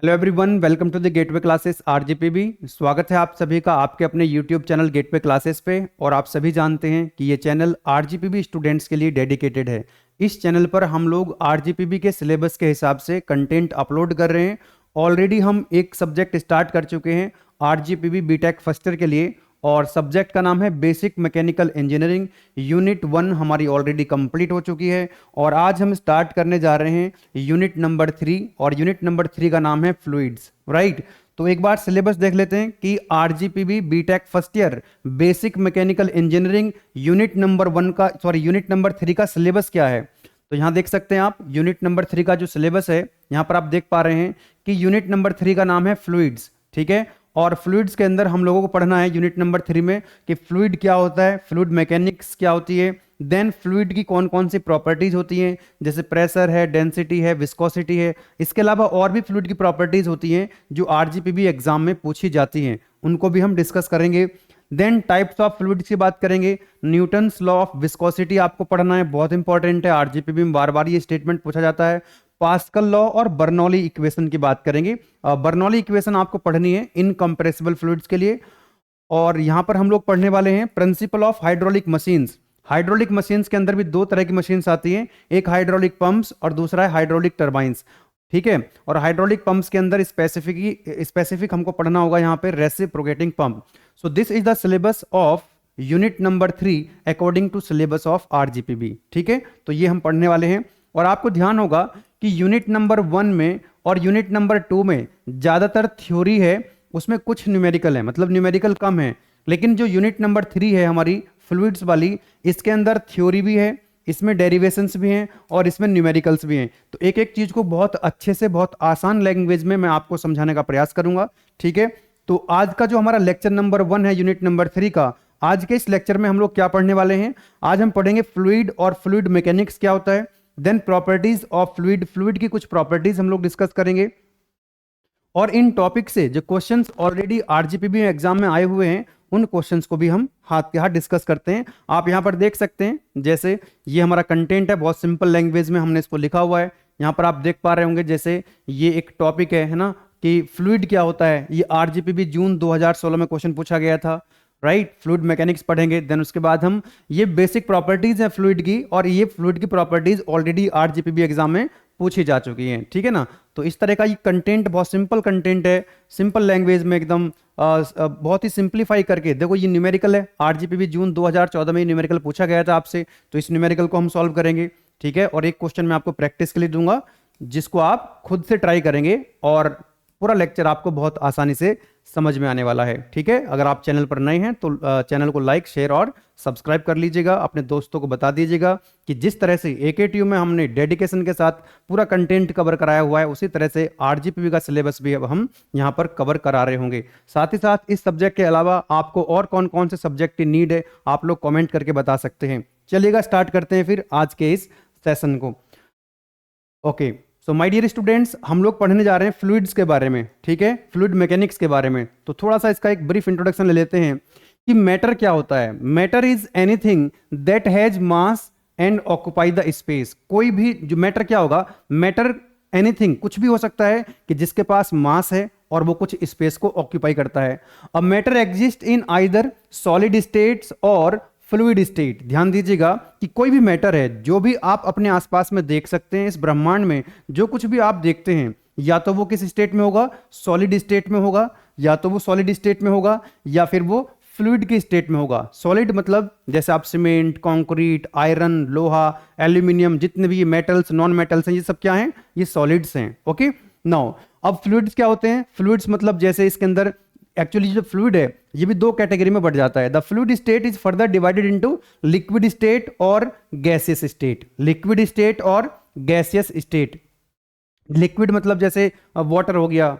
Hello everyone, welcome to the gateway classes RGPV. स्वागत है आप सभी का आपके अपने यूट्यूब चैनल गेटवे क्लासेस पे। और आप सभी जानते हैं कि ये चैनल आरजीपीबी स्टूडेंट्स के लिए डेडिकेटेड है। इस चैनल पर हम लोग आरजीपीबी के सिलेबस के हिसाब से कंटेंट अपलोड कर रहे हैं। ऑलरेडी हम एक सब्जेक्ट स्टार्ट कर चुके हैं आरजीपीबी बीटेक फर्स्ट ईयर के लिए, और सब्जेक्ट का नाम है बेसिक मैकेनिकल इंजीनियरिंग। यूनिट 1 हमारी ऑलरेडी कंप्लीट हो चुकी है और आज हम स्टार्ट करने जा रहे हैं यूनिट नंबर 3, और यूनिट नंबर 3 का नाम है फ्लूइड्स। राइट, तो एक बार सिलेबस देख लेते हैं कि RGPV BTech first year basic mechanical engineering unit number 1 का यूनिट नंबर 3 का सिलेबस क्या है। तो यहां देख सकते हैं आप यूनिट नंबर 3 का जो सिलेबस है, यहां पर आप देख पा रहे हैं कि यूनिट नंबर 3 का नाम है फ्लूइड्स। ठीक है, और फ्लूइड्स के अंदर हम लोगों को पढ़ना है यूनिट नंबर 3 में कि फ्लूइड क्या होता है, फ्लूइड मैकेनिक्स क्या होती है, देन फ्लूइड की कौन कौन सी प्रॉपर्टीज होती हैं, जैसे प्रेशर है, डेंसिटी है, विस्कोसिटी है। इसके अलावा और भी फ्लूइड की प्रॉपर्टीज होती हैं जो आरजीपीबी एग्जाम में पूछी जाती हैं, उनको भी हम डिस्कस करेंगे। देन टाइप्स ऑफ फ्लूइड्स की बात करेंगे। न्यूटन्स लॉ ऑफ विस्कोसिटी आपको पढ़ना है, बहुत इंपॉर्टेंट है, आरजीपीबी में बार बार ये स्टेटमेंट पूछा जाता है। पास्कल लॉ और बर्नौली इक्वेशन की बात करेंगे। बर्नौली इक्वेशन आपको पढ़नी है इनकम्प्रेसिबल फ्लूइड्स के लिए। और यहां पर हम लोग पढ़ने वाले हैं principle of hydraulic machines. Hydraulic machines के अंदर भी दो तरह की मशीन्स आती हैं, एक हाइड्रोलिक पंप्स और दूसरा है हाइड्रोलिक टर्बाइंस। ठीक है, और हाइड्रोलिक पंप्स के अंदर स्पेसिफिक हमको पढ़ना होगा यहाँ पे reciprocating pump. So this is the syllabus of unit number 3 according to syllabus of RGPV. ठीक है, तो ये हम पढ़ने वाले हैं। और आपको ध्यान होगा कि यूनिट नंबर 1 में और यूनिट नंबर 2 में ज़्यादातर थ्योरी है, उसमें कुछ न्यूमेरिकल है, मतलब न्यूमेरिकल कम है। लेकिन जो यूनिट नंबर 3 है हमारी फ्लूइड्स वाली, इसके अंदर थ्योरी भी है, इसमें डेरिवेशंस भी हैं और इसमें न्यूमेरिकल्स भी हैं। तो एक एक चीज़ को बहुत अच्छे से, बहुत आसान लैंग्वेज में मैं आपको समझाने का प्रयास करूंगा। ठीक है, तो आज का जो हमारा लेक्चर नंबर 1 है यूनिट नंबर 3 का, आज के इस लेक्चर में हम लोग क्या पढ़ने वाले हैं। आज हम पढ़ेंगे फ्लूइड और फ्लूइड मैकेनिक्स क्या होता है, then properties of fluid, fluid की कुछ प्रॉपर्टीज हम लोग डिस्कस करेंगे। और इन टॉपिक से जो क्वेश्चंस ऑलरेडी आरजीपीबी एग्जाम में आए हुए हैं, उन क्वेश्चंस को भी हम हाथ के हाथ डिस्कस करते हैं। आप यहां पर देख सकते हैं, जैसे ये हमारा कंटेंट है, बहुत सिंपल लैंग्वेज में हमने इसको लिखा हुआ है। यहां पर आप देख पा रहे होंगे, जैसे ये एक टॉपिक है ना, कि फ्लूइड क्या होता है। ये आरजीपीबी जून 2016 में क्वेश्चन पूछा गया था। राइट, फ्लूइड मैकेनिक्स पढ़ेंगे, देन उसके बाद हम ये बेसिक प्रॉपर्टीज हैं फ्लूइड की, और ये फ्लूइड की प्रॉपर्टीज ऑलरेडी आरजीपीबी एग्जाम में पूछी जा चुकी हैं। ठीक है ना, तो इस तरह का ये कंटेंट बहुत सिंपल कंटेंट है, सिंपल लैंग्वेज में एकदम बहुत ही सिंप्लीफाई करके। देखो ये न्यूमेरिकल है, आरजीपीबी जून 2014 में न्यूमेरिकल पूछा गया था आपसे, तो इस न्यूमेरिकल को हम सॉल्व करेंगे। ठीक है, और एक क्वेश्चन मैं आपको प्रैक्टिस के लिए दूंगा, जिसको आप खुद से ट्राई करेंगे, और पूरा लेक्चर आपको बहुत आसानी से समझ में आने वाला है। ठीक है, अगर आप चैनल पर नए हैं तो चैनल को लाइक, शेयर और सब्सक्राइब कर लीजिएगा। अपने दोस्तों को बता दीजिएगा कि जिस तरह से एकेटीयू में हमने डेडिकेशन के साथ पूरा कंटेंट कवर कराया हुआ है, उसी तरह से आरजीपीबी का सिलेबस भी अब हम यहाँ पर कवर करा रहे होंगे। साथ ही साथ इस सब्जेक्ट के अलावा आपको और कौन कौन से सब्जेक्ट की नीड है, आप लोग कॉमेंट करके बता सकते हैं। चलिएगा, स्टार्ट करते हैं फिर आज के इस सेशन को। Okay, so my dear students, हम लोग पढ़ने जा रहे हैं फ्लूइड्स के बारे में। ठीक है, फ्लूइड मैकेनिक्स के बारे में। तो थोड़ा सा इसका एक ब्रीफ इंट्रोडक्शन ले लेते हैं कि मैटर क्या होता है। Matter is anything that has mass and occupy the space. कोई भी जो मैटर क्या होगा, मैटर एनीथिंग कुछ भी हो सकता है कि जिसके पास मास है और वो कुछ स्पेस को ऑक्यूपाई करता है। अब matter exist in either solid states और फ्लूइड स्टेट। ध्यान दीजिएगा कि कोई भी मैटर है, जो भी आप अपने आसपास में देख सकते हैं, इस ब्रह्मांड में जो कुछ भी आप देखते हैं, या तो वो किस स्टेट में होगा, सॉलिड स्टेट में होगा, या तो वो सॉलिड स्टेट में होगा, या फिर वो फ्लूइड की स्टेट में होगा। सॉलिड मतलब जैसे आप सीमेंट, कंक्रीट, आयरन, लोहा, एल्यूमिनियम, जितने भी ये मेटल्स, नॉन मेटल्स हैं, ये सब क्या हैं, ये सॉलिड्स हैं। ओके, नाउ अब फ्लूइड्स क्या होते हैं। फ्लूइड्स मतलब जैसे इसके अंदर एक्चुअली जो फ्लूइड है, ये भी दो कैटेगरी में बढ़ जाता है। The fluid state is further divided into liquid state और गैसियस स्टेट। लिक्विड स्टेट और गैसियस स्टेट। लिक्विड मतलब जैसे वाटर हो गया,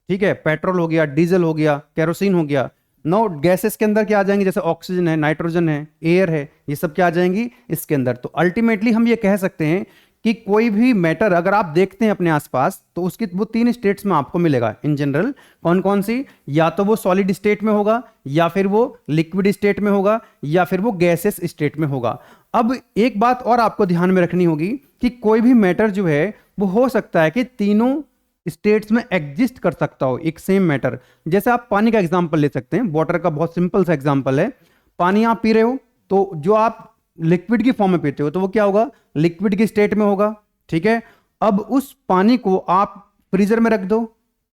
ठीक है, पेट्रोल हो गया, डीजल हो गया, केरोसिन हो गया। नो, गैसेस के अंदर क्या आ जाएंगे, जैसे ऑक्सीजन है, नाइट्रोजन है, एयर है, ये सब क्या आ जाएंगी इसके अंदर। तो अल्टीमेटली हम ये कह सकते हैं कि कोई भी मैटर अगर आप देखते हैं अपने आसपास, तो उसकी वो 3 स्टेट्स में आपको मिलेगा इन जनरल। कौन कौन सी, या तो वो सॉलिड स्टेट में होगा, या फिर वो लिक्विड स्टेट में होगा, या फिर वो गैसेस स्टेट में होगा। अब एक बात और आपको ध्यान में रखनी होगी कि कोई भी मैटर जो है वो हो सकता है कि तीनों स्टेट्स में एग्जिस्ट कर सकता हो एक सेम मैटर। जैसे आप पानी का एग्जांपल ले सकते हैं, वाटर का बहुत सिंपल सा एग्जांपल है। पानी आप पी रहे हो तो जो आप लिक्विड की फॉर्म में पीते हो तो वो क्या होगा, लिक्विड की स्टेट में होगा, ठीक है। अब उस पानी को आप फ्रीजर में रख दो,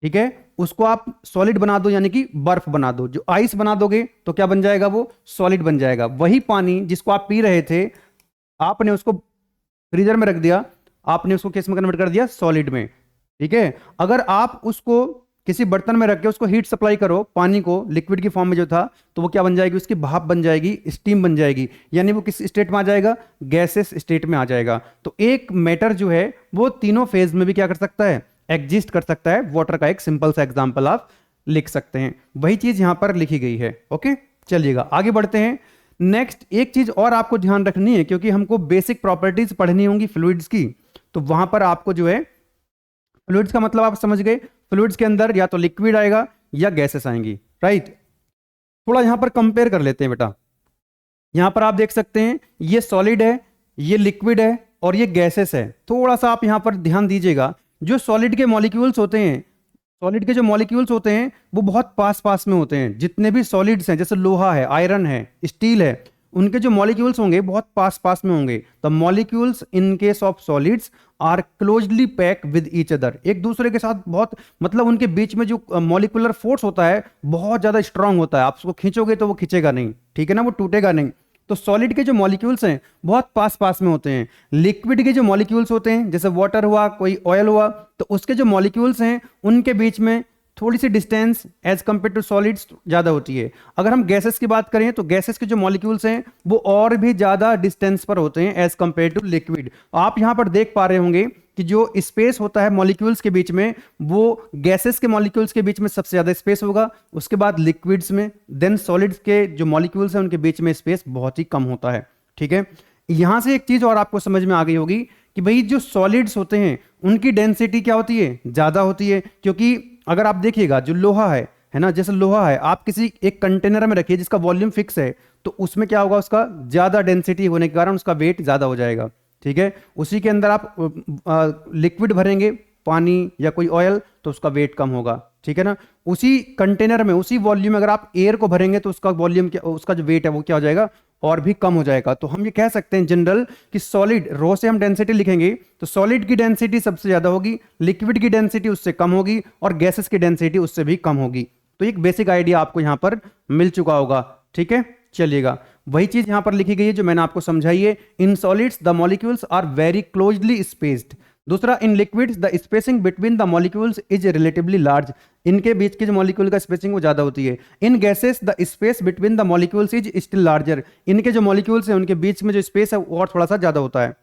ठीक है, उसको आप सॉलिड बना दो यानी कि बर्फ बना दो, जो आइस बना दोगे तो क्या बन जाएगा, वो सॉलिड बन जाएगा। वही पानी जिसको आप पी रहे थे, आपने उसको फ्रीजर में रख दिया, आपने उसको किस में कन्वर्ट कर दिया, सॉलिड में, ठीक है। अगर आप उसको किसी बर्तन में रख के उसको हीट सप्लाई करो, पानी को लिक्विड की फॉर्म में जो था, तो वो क्या बन जाएगी, उसकी भाप बन जाएगी, स्टीम बन जाएगी, यानी वो किस स्टेट में आ जाएगा, गैसेस स्टेट में आ जाएगा। तो एक मैटर जो है वो तीनों फेज में भी क्या कर सकता है, एग्जिस्ट कर सकता है। वाटर का एक सिंपल सा एग्जांपल आप लिख सकते हैं, वही चीज यहां पर लिखी गई है। ओके, चलिएगा आगे बढ़ते हैं। नेक्स्ट एक चीज और आपको ध्यान रखनी है, क्योंकि हमको बेसिक प्रॉपर्टीज पढ़नी होंगी फ्लूइड्स की, तो वहां पर आपको जो है, फ्लूइड्स का मतलब आप समझ गए, फ्लूइड्स के अंदर या तो लिक्विड आएगा या गैसेस आएंगी, राइट। थोड़ा यहां पर कंपेयर कर लेते हैं बेटा। यहां पर आप देख सकते हैं ये सॉलिड है, ये लिक्विड है और ये गैसेस है। थोड़ा सा आप यहां पर ध्यान दीजिएगा, जो सॉलिड के मॉलिक्यूल्स होते हैं, सॉलिड के जो मॉलिक्यूल्स होते हैं वो बहुत पास पास में होते हैं। जितने भी सॉलिड्स हैं, जैसे लोहा है, आयरन है, स्टील है, उनके जो मॉलिक्यूल्स होंगे बहुत पास पास में होंगे। The molecules in case of solids are closely pack with each other, एक दूसरे के साथ बहुत, मतलब उनके बीच में जो मॉलिक्यूलर फोर्स होता है बहुत ज्यादा स्ट्रांग होता है। आप उसको खींचोगे तो वो खींचेगा नहीं, ठीक है ना, वो टूटेगा नहीं। तो सॉलिड के जो मॉलिक्यूल्स हैं बहुत पास पास में होते हैं। लिक्विड के जो मॉलिक्यूल्स होते हैं, जैसे वाटर हुआ, कोई ऑयल हुआ, तो उसके जो मॉलिक्यूल्स हैं उनके बीच में थोड़ी सी distance as compare to solids ज्यादा होती है। अगर हम गैसेस की बात करें तो गैसेस के जो मॉलिक्यूल्स हैं वो और भी ज्यादा डिस्टेंस पर होते हैं एज कंपेयर टू लिक्विड। आप यहां पर देख पा रहे होंगे कि जो स्पेस होता है मॉलिक्यूल्स के बीच में, वो गैसेस के मॉलिक्यूल्स के बीच में सबसे ज्यादा स्पेस होगा, उसके बाद लिक्विड्स में, देन सॉलिड्स के जो मॉलिक्यूल्स हैं उनके बीच में स्पेस बहुत ही कम होता है, ठीक है। यहां से एक चीज और आपको समझ में आ गई होगी कि भाई जो सॉलिड्स होते हैं उनकी डेंसिटी क्या होती है, ज्यादा होती है। क्योंकि अगर आप देखिएगा जो लोहा है ना, जैसे लोहा है आप किसी एक कंटेनर में रखिए जिसका वॉल्यूम फिक्स है, तो उसमें क्या होगा, उसका ज्यादा डेंसिटी होने के कारण उसका वेट ज्यादा हो जाएगा, ठीक है। उसी के अंदर आप लिक्विड भरेंगे, पानी या कोई ऑयल, तो उसका वेट कम होगा, ठीक है ना। उसी कंटेनर में, उसी वॉल्यूम में अगर आप एयर को भरेंगे तो उसका वॉल्यूम, उसका जो वेट है वो क्या हो जाएगा, और भी कम हो जाएगा। तो हम ये कह सकते हैं जनरल कि सॉलिड, रो से हम डेंसिटी लिखेंगे तो सॉलिड की डेंसिटी सबसे ज्यादा होगी, लिक्विड की डेंसिटी उससे कम होगी और गैसेस की डेंसिटी उससे भी कम होगी। तो एक बेसिक आइडिया आपको यहां पर मिल चुका होगा, ठीक है। चलिएगा, वही चीज यहां पर लिखी गई है जो मैंने आपको समझाई है। In solids the molecules are very closely spaced. दूसरा, in liquids the spacing between the molecules is relatively large, इनके बीच के जो मॉलिक्यूल का स्पेसिंग वो ज्यादा होती है। In gases the space between the molecules is still larger, इनके जो मॉलिक्यूल्स हैं उनके बीच में जो स्पेस है वो और थोड़ा सा ज्यादा होता है।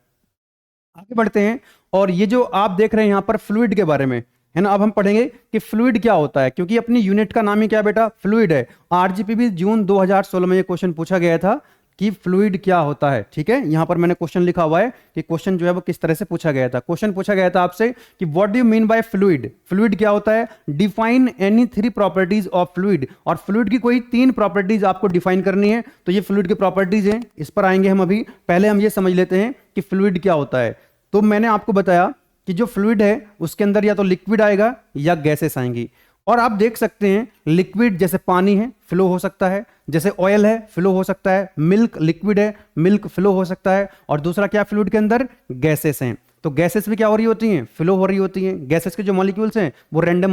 आगे बढ़ते हैं, और ये जो आप देख रहे हैं यहां पर फ्लूइड के बारे में है ना, अब हम पढ़ेंगे कि फ्लूइड क्या होता है, क्योंकि अपनी यूनिट का नाम ही क्या है बेटा, फ्लूइड है। आरजीपीवी जून 2016 में ये क्वेश्चन पूछा गया था कि फ्लूइड क्या होता है, ठीक है। यहां पर मैंने क्वेश्चन लिखा हुआ है कि क्वेश्चन जो है वो किस तरह से पूछा गया था। क्वेश्चन पूछा गया था आपसे कि what do you mean by fluid, fluid क्या होता है, define any 3 properties of fluid, और फ्लूइड की कोई 3 प्रॉपर्टीज आपको डिफाइन करनी है। तो ये फ्लूइड की प्रॉपर्टीज हैं, इस पर आएंगे हम अभी। पहले हम ये समझ लेते हैं कि फ्लूइड क्या होता है। तो मैंने आपको बताया कि जो फ्लूइड है उसके अंदर या तो लिक्विड आएगा या गैसेस आएंगी। और आप देख सकते हैं लिक्विड जैसे पानी है, फ्लो हो सकता है, जैसे ऑयल है, फ्लो हो सकता है, मिल्क लिक्विड है, मिल्क फ्लो हो सकता है। और दूसरा क्या, फ्लूइड के अंदर गैसेस हैं, तो गैसेस भी क्या हो रही होती हैं, फ्लो हो रही होती हैं। गैसेस के जो मॉलिक्यूल्स हैं वो रैंडम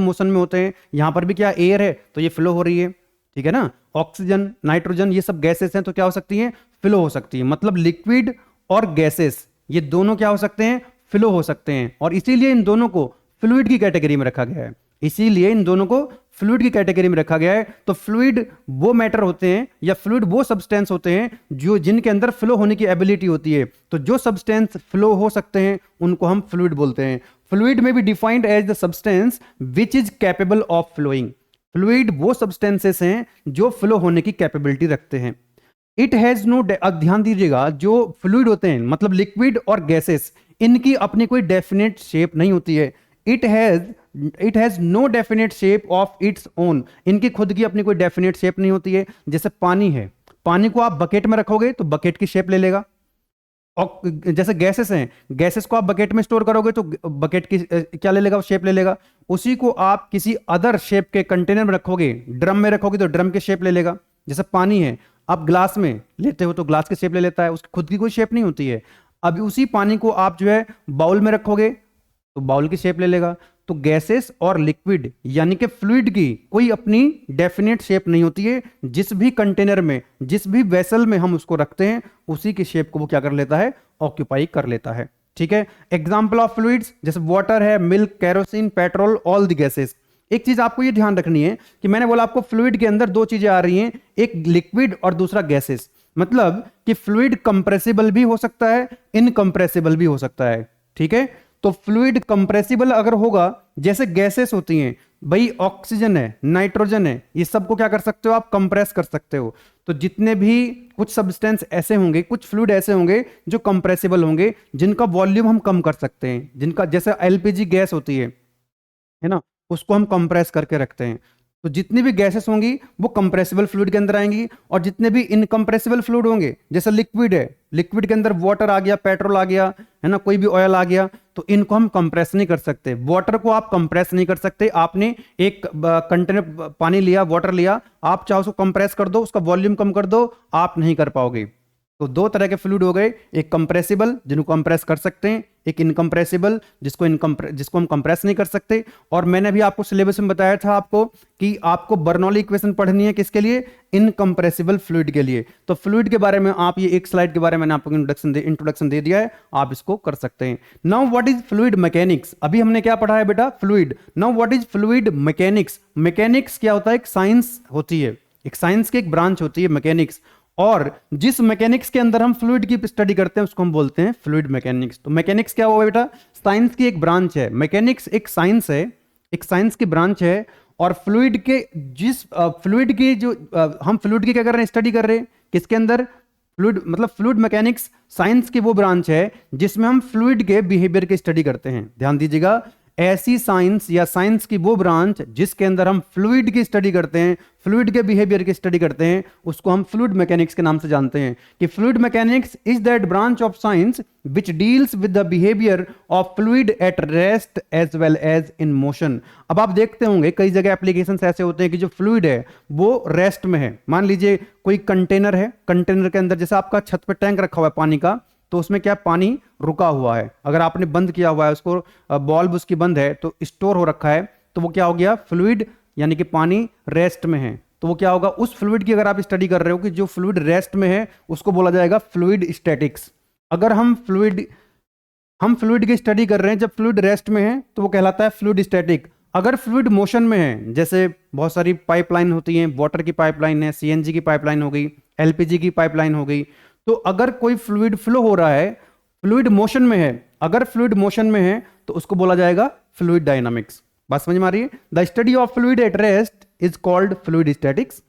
मोशन में होते हैं। यहां पर भी क्या, एयर है तो ये फ्लो हो रही है, ठीक है ना। ऑक्सीजन, नाइट्रोजन, ये सब गैसेस हैं तो क्या हो सकती हैं, फ्लो हो सकती है। मतलब लिक्विड और गैसेस ये दोनों क्या हो सकते हैं, फ्लो हो सकते हैं। और इसीलिए इन दोनों को फ्लूइड की कैटेगरी में रखा गया है, इसीलिए इन दोनों को फ्लूइड की कैटेगरी में रखा गया है। तो फ्लूइड वो मैटर होते हैं या फ्लूइड वो सब्सटेंस होते हैं जो जिनके अंदर फ्लो होने की एबिलिटी होती है। तो जो सब्सटेंस फ्लो हो सकते हैं उनको हम फ्लूइड बोलते हैं। फ्लूइड में भी defined as the substance which is capable of flowing, fluid वो सब्सटेंसेस हैं जो फ्लो होने की कैपेबिलिटी रखते हैं। इट हैज नो, ध्यान दीजिएगा, जो फ्लूइड होते हैं मतलब लिक्विड और गैसेस, इनकी अपनी कोई डेफिनेट शेप नहीं होती है। It has no definite shape of its own, इनकी खुद की अपनी कोई डेफिनेट शेप नहीं होती है। जैसे पानी है, पानी को आप बकेट में रखोगे तो बकेट की शेप ले लेगा, और जैसे गैसेस हैं, गैसेस को आप बकेट में स्टोर करोगे तो बकेट की क्या ले लेगा, शेप ले लेगा। उसी को आप किसी अदर शेप के कंटेनर में रखोगे, ड्रम में रखोगे तो ड्रम के शेप ले लेगा। जैसे पानी है, आप ग्लास में लेते हो तो ग्लास के शेप ले लेता है, उसकी खुद की कोई शेप नहीं होती है। अब उसी पानी को आप जो है बाउल में रखोगे तो बाउल की शेप ले लेगा। तो गैसेस और लिक्विड यानी कि फ्लूइड की कोई अपनी डेफिनेट शेप नहीं होती है। जिस भी कंटेनर में, जिस भी वेसल में हम उसको रखते हैं, उसी की शेप को वो क्या कर लेता है, ऑक्यूपाई कर लेता है। ठीक है। एग्जाम्पल ऑफ फ्लूइड्स जैसे वाटर है, milk, kerosene, petrol, all the gases. एक चीज आपको ये ध्यान रखनी है कि मैंने बोला आपको फ्लूइड के अंदर दो चीजें आ रही हैं, एक लिक्विड और दूसरा गैसेस। मतलब कि फ्लूइड कंप्रेसिबल भी हो सकता है, इनकंप्रेसिबल भी हो सकता है। ठीक है। तो फ्लूइड कंप्रेसिबल अगर होगा, जैसे गैसेस होती हैं भाई, ऑक्सीजन है, नाइट्रोजन है, ये सबको क्या कर सकते हो आप, कंप्रेस कर सकते हो। तो जितने भी कुछ सब्सटेंस ऐसे होंगे, कुछ फ्लूइड ऐसे होंगे जो कंप्रेसिबल होंगे, जिनका वॉल्यूम हम कम कर सकते हैं, जिनका जैसे एलपीजी गैस होती है ना, उसको हम कंप्रेस करके रखते हैं। तो जितनी भी गैसेस होंगी वो कंप्रेसिबल फ्लूइड के अंदर आएंगी, और जितने भी इनकंप्रेसिबल फ्लूइड होंगे, जैसे लिक्विड है, लिक्विड के अंदर वाटर आ गया, पेट्रोल आ गया, है ना, कोई भी ऑयल आ गया, तो इनको हम कंप्रेस नहीं कर सकते। वाटर को आप कंप्रेस नहीं कर सकते। आपने एक कंटेनर पानी लिया, वाटर लिया, आप चाहो उसको कंप्रेस कर दो, उसका वॉल्यूम कम कर दो, आप नहीं कर पाओगे। तो दो तरह के फ्लूइड हो गए, एक कंप्रेसिबल जिनको कंप्रेस कर सकते हैं, एक इनकंप्रेसिबल जिसको हम कंप्रेस नहीं कर सकते। और मैंने भी आपको सिलेबस में बताया था आपको कि आपको बर्नौली इक्वेशन पढ़नी है, किसके लिए, इनकंप्रेसिबल फ्लूइड के लिए। तो फ्लूइड के बारे में आप ये एक स्लाइड के बारे में मैंने आपको इंट्रोडक्शन दे दिया है, आप इसको कर सकते हैं। Now what is fluid mechanics. अभी हमने क्या पढ़ा है बेटा, fluid. Now what is fluid mechanics. Mechanics क्या होता है, एक साइंस होती है, एक साइंस की एक ब्रांच होती है मैकेनिक्स। और जिस मैकेनिक्स के अंदर हम फ्लूइड की स्टडी करते हैं उसको हम बोलते हैं फ्लूइड मैकेनिक्स। तो मैकेनिक्स क्या हुआ बेटा, साइंस की एक ब्रांच है। मैकेनिक्स एक साइंस है, एक साइंस की ब्रांच है। और फ्लूइड के जिस फ्लूइड की जो हम फ्लूइड की क्या कर रहे हैं, स्टडी कर रहे हैं, किसके अंदर, फ्लूइड। मतलब फ्लूइड मैकेनिक्स साइंस की वो ब्रांच है जिसमें हम फ्लूइड के बिहेवियर की स्टडी करते हैं। ध्यान दीजिएगा, ऐसी साइंस या साइंस की वो ब्रांच जिसके अंदर हम फ्लूइड की स्टडी करते हैं, फ्लूइड के बिहेवियर की स्टडी करते हैं, उसको हम फ्लूइड मैकेनिक्स के नाम से जानते हैं। कि fluid mechanics is that branch of science which deals with the behaviour of fluid at rest as well as in motion. अब आप देखते होंगे कई जगह एप्लीकेशन ऐसे होते हैं कि जो फ्लूइड है वो रेस्ट में है। मान लीजिए कोई कंटेनर है, कंटेनर के अंदर जैसे आपका छत पे टैंक रखा हुआ है पानी का, तो उसमें क्या पानी रुका हुआ है। अगर आपने बंद किया हुआ है उसको, बॉल्ब उसकी बंद है तो स्टोर हो रखा है, तो वो क्या हो गया, फ्लूइड, यानी कि पानी रेस्ट में है। तो वो क्या होगा, उस फ्लूइड की अगर आप स्टडी कर रहे हो कि जो फ्लूइड रेस्ट में है, उसको बोला जाएगा फ्लूइड स्टैटिक्स। अगर हम फ्लूइड की स्टडी कर रहे हैं जब फ्लूइड रेस्ट में है तो वो कहलाता है फ्लूइड स्टैटिक। अगर फ्लूइड मोशन में है, जैसे बहुत सारी पाइपलाइन होती हैं, वाटर की पाइपलाइन है, सीएनजी की पाइपलाइन हो गई, एलपीजी की पाइपलाइन हो गई, तो अगर कोई फ्लूइड फ्लो हो रहा है, फ्लूइड मोशन में है, अगर फ्लूइड मोशन में है तो उसको बोला जाएगा फ्लूइड डायनामिक्स। बात समझ में आ रही है। The study of fluid at rest is called fluid statics.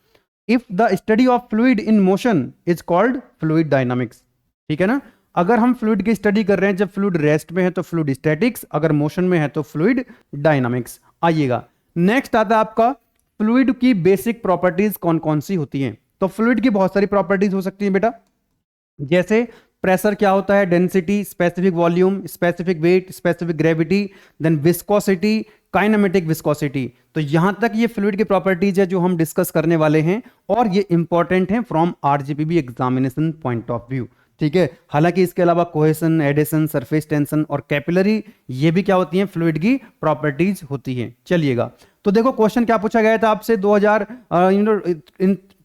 If the study of fluid in motion is called fluid dynamics. ठीक है ना। अगर हम फ्लूइड की स्टडी कर रहे हैं जब फ्लूइड रेस्ट में है तो फ्लूइड स्टैटिक्स, अगर मोशन में है तो फ्लूइड डायनामिक्स। आइएगा, नेक्स्ट आता है आपका फ्लूइड की बेसिक प्रॉपर्टीज कौन कौन सी होती हैं। तो फ्लूइड की बहुत सारी प्रॉपर्टीज हो सकती हैं बेटा, जैसे प्रेशर क्या होता है, density, specific volume, specific weight, specific gravity, then viscosity, kinematic viscosity. तो यहां तक ये फ्लूइड की प्रॉपर्टीज है जो हम डिस्कस करने वाले हैं, और ये इंपॉर्टेंट है from RGPV examination point of view. ठीक है। हालांकि इसके अलावा कोहेशन, एडिशन, सरफेस टेंशन और कैपिलरी, ये भी क्या होती हैं, फ्लूइड की प्रॉपर्टीज होती हैं। चलिएगा, तो देखो क्वेश्चन क्या पूछा गया था आपसे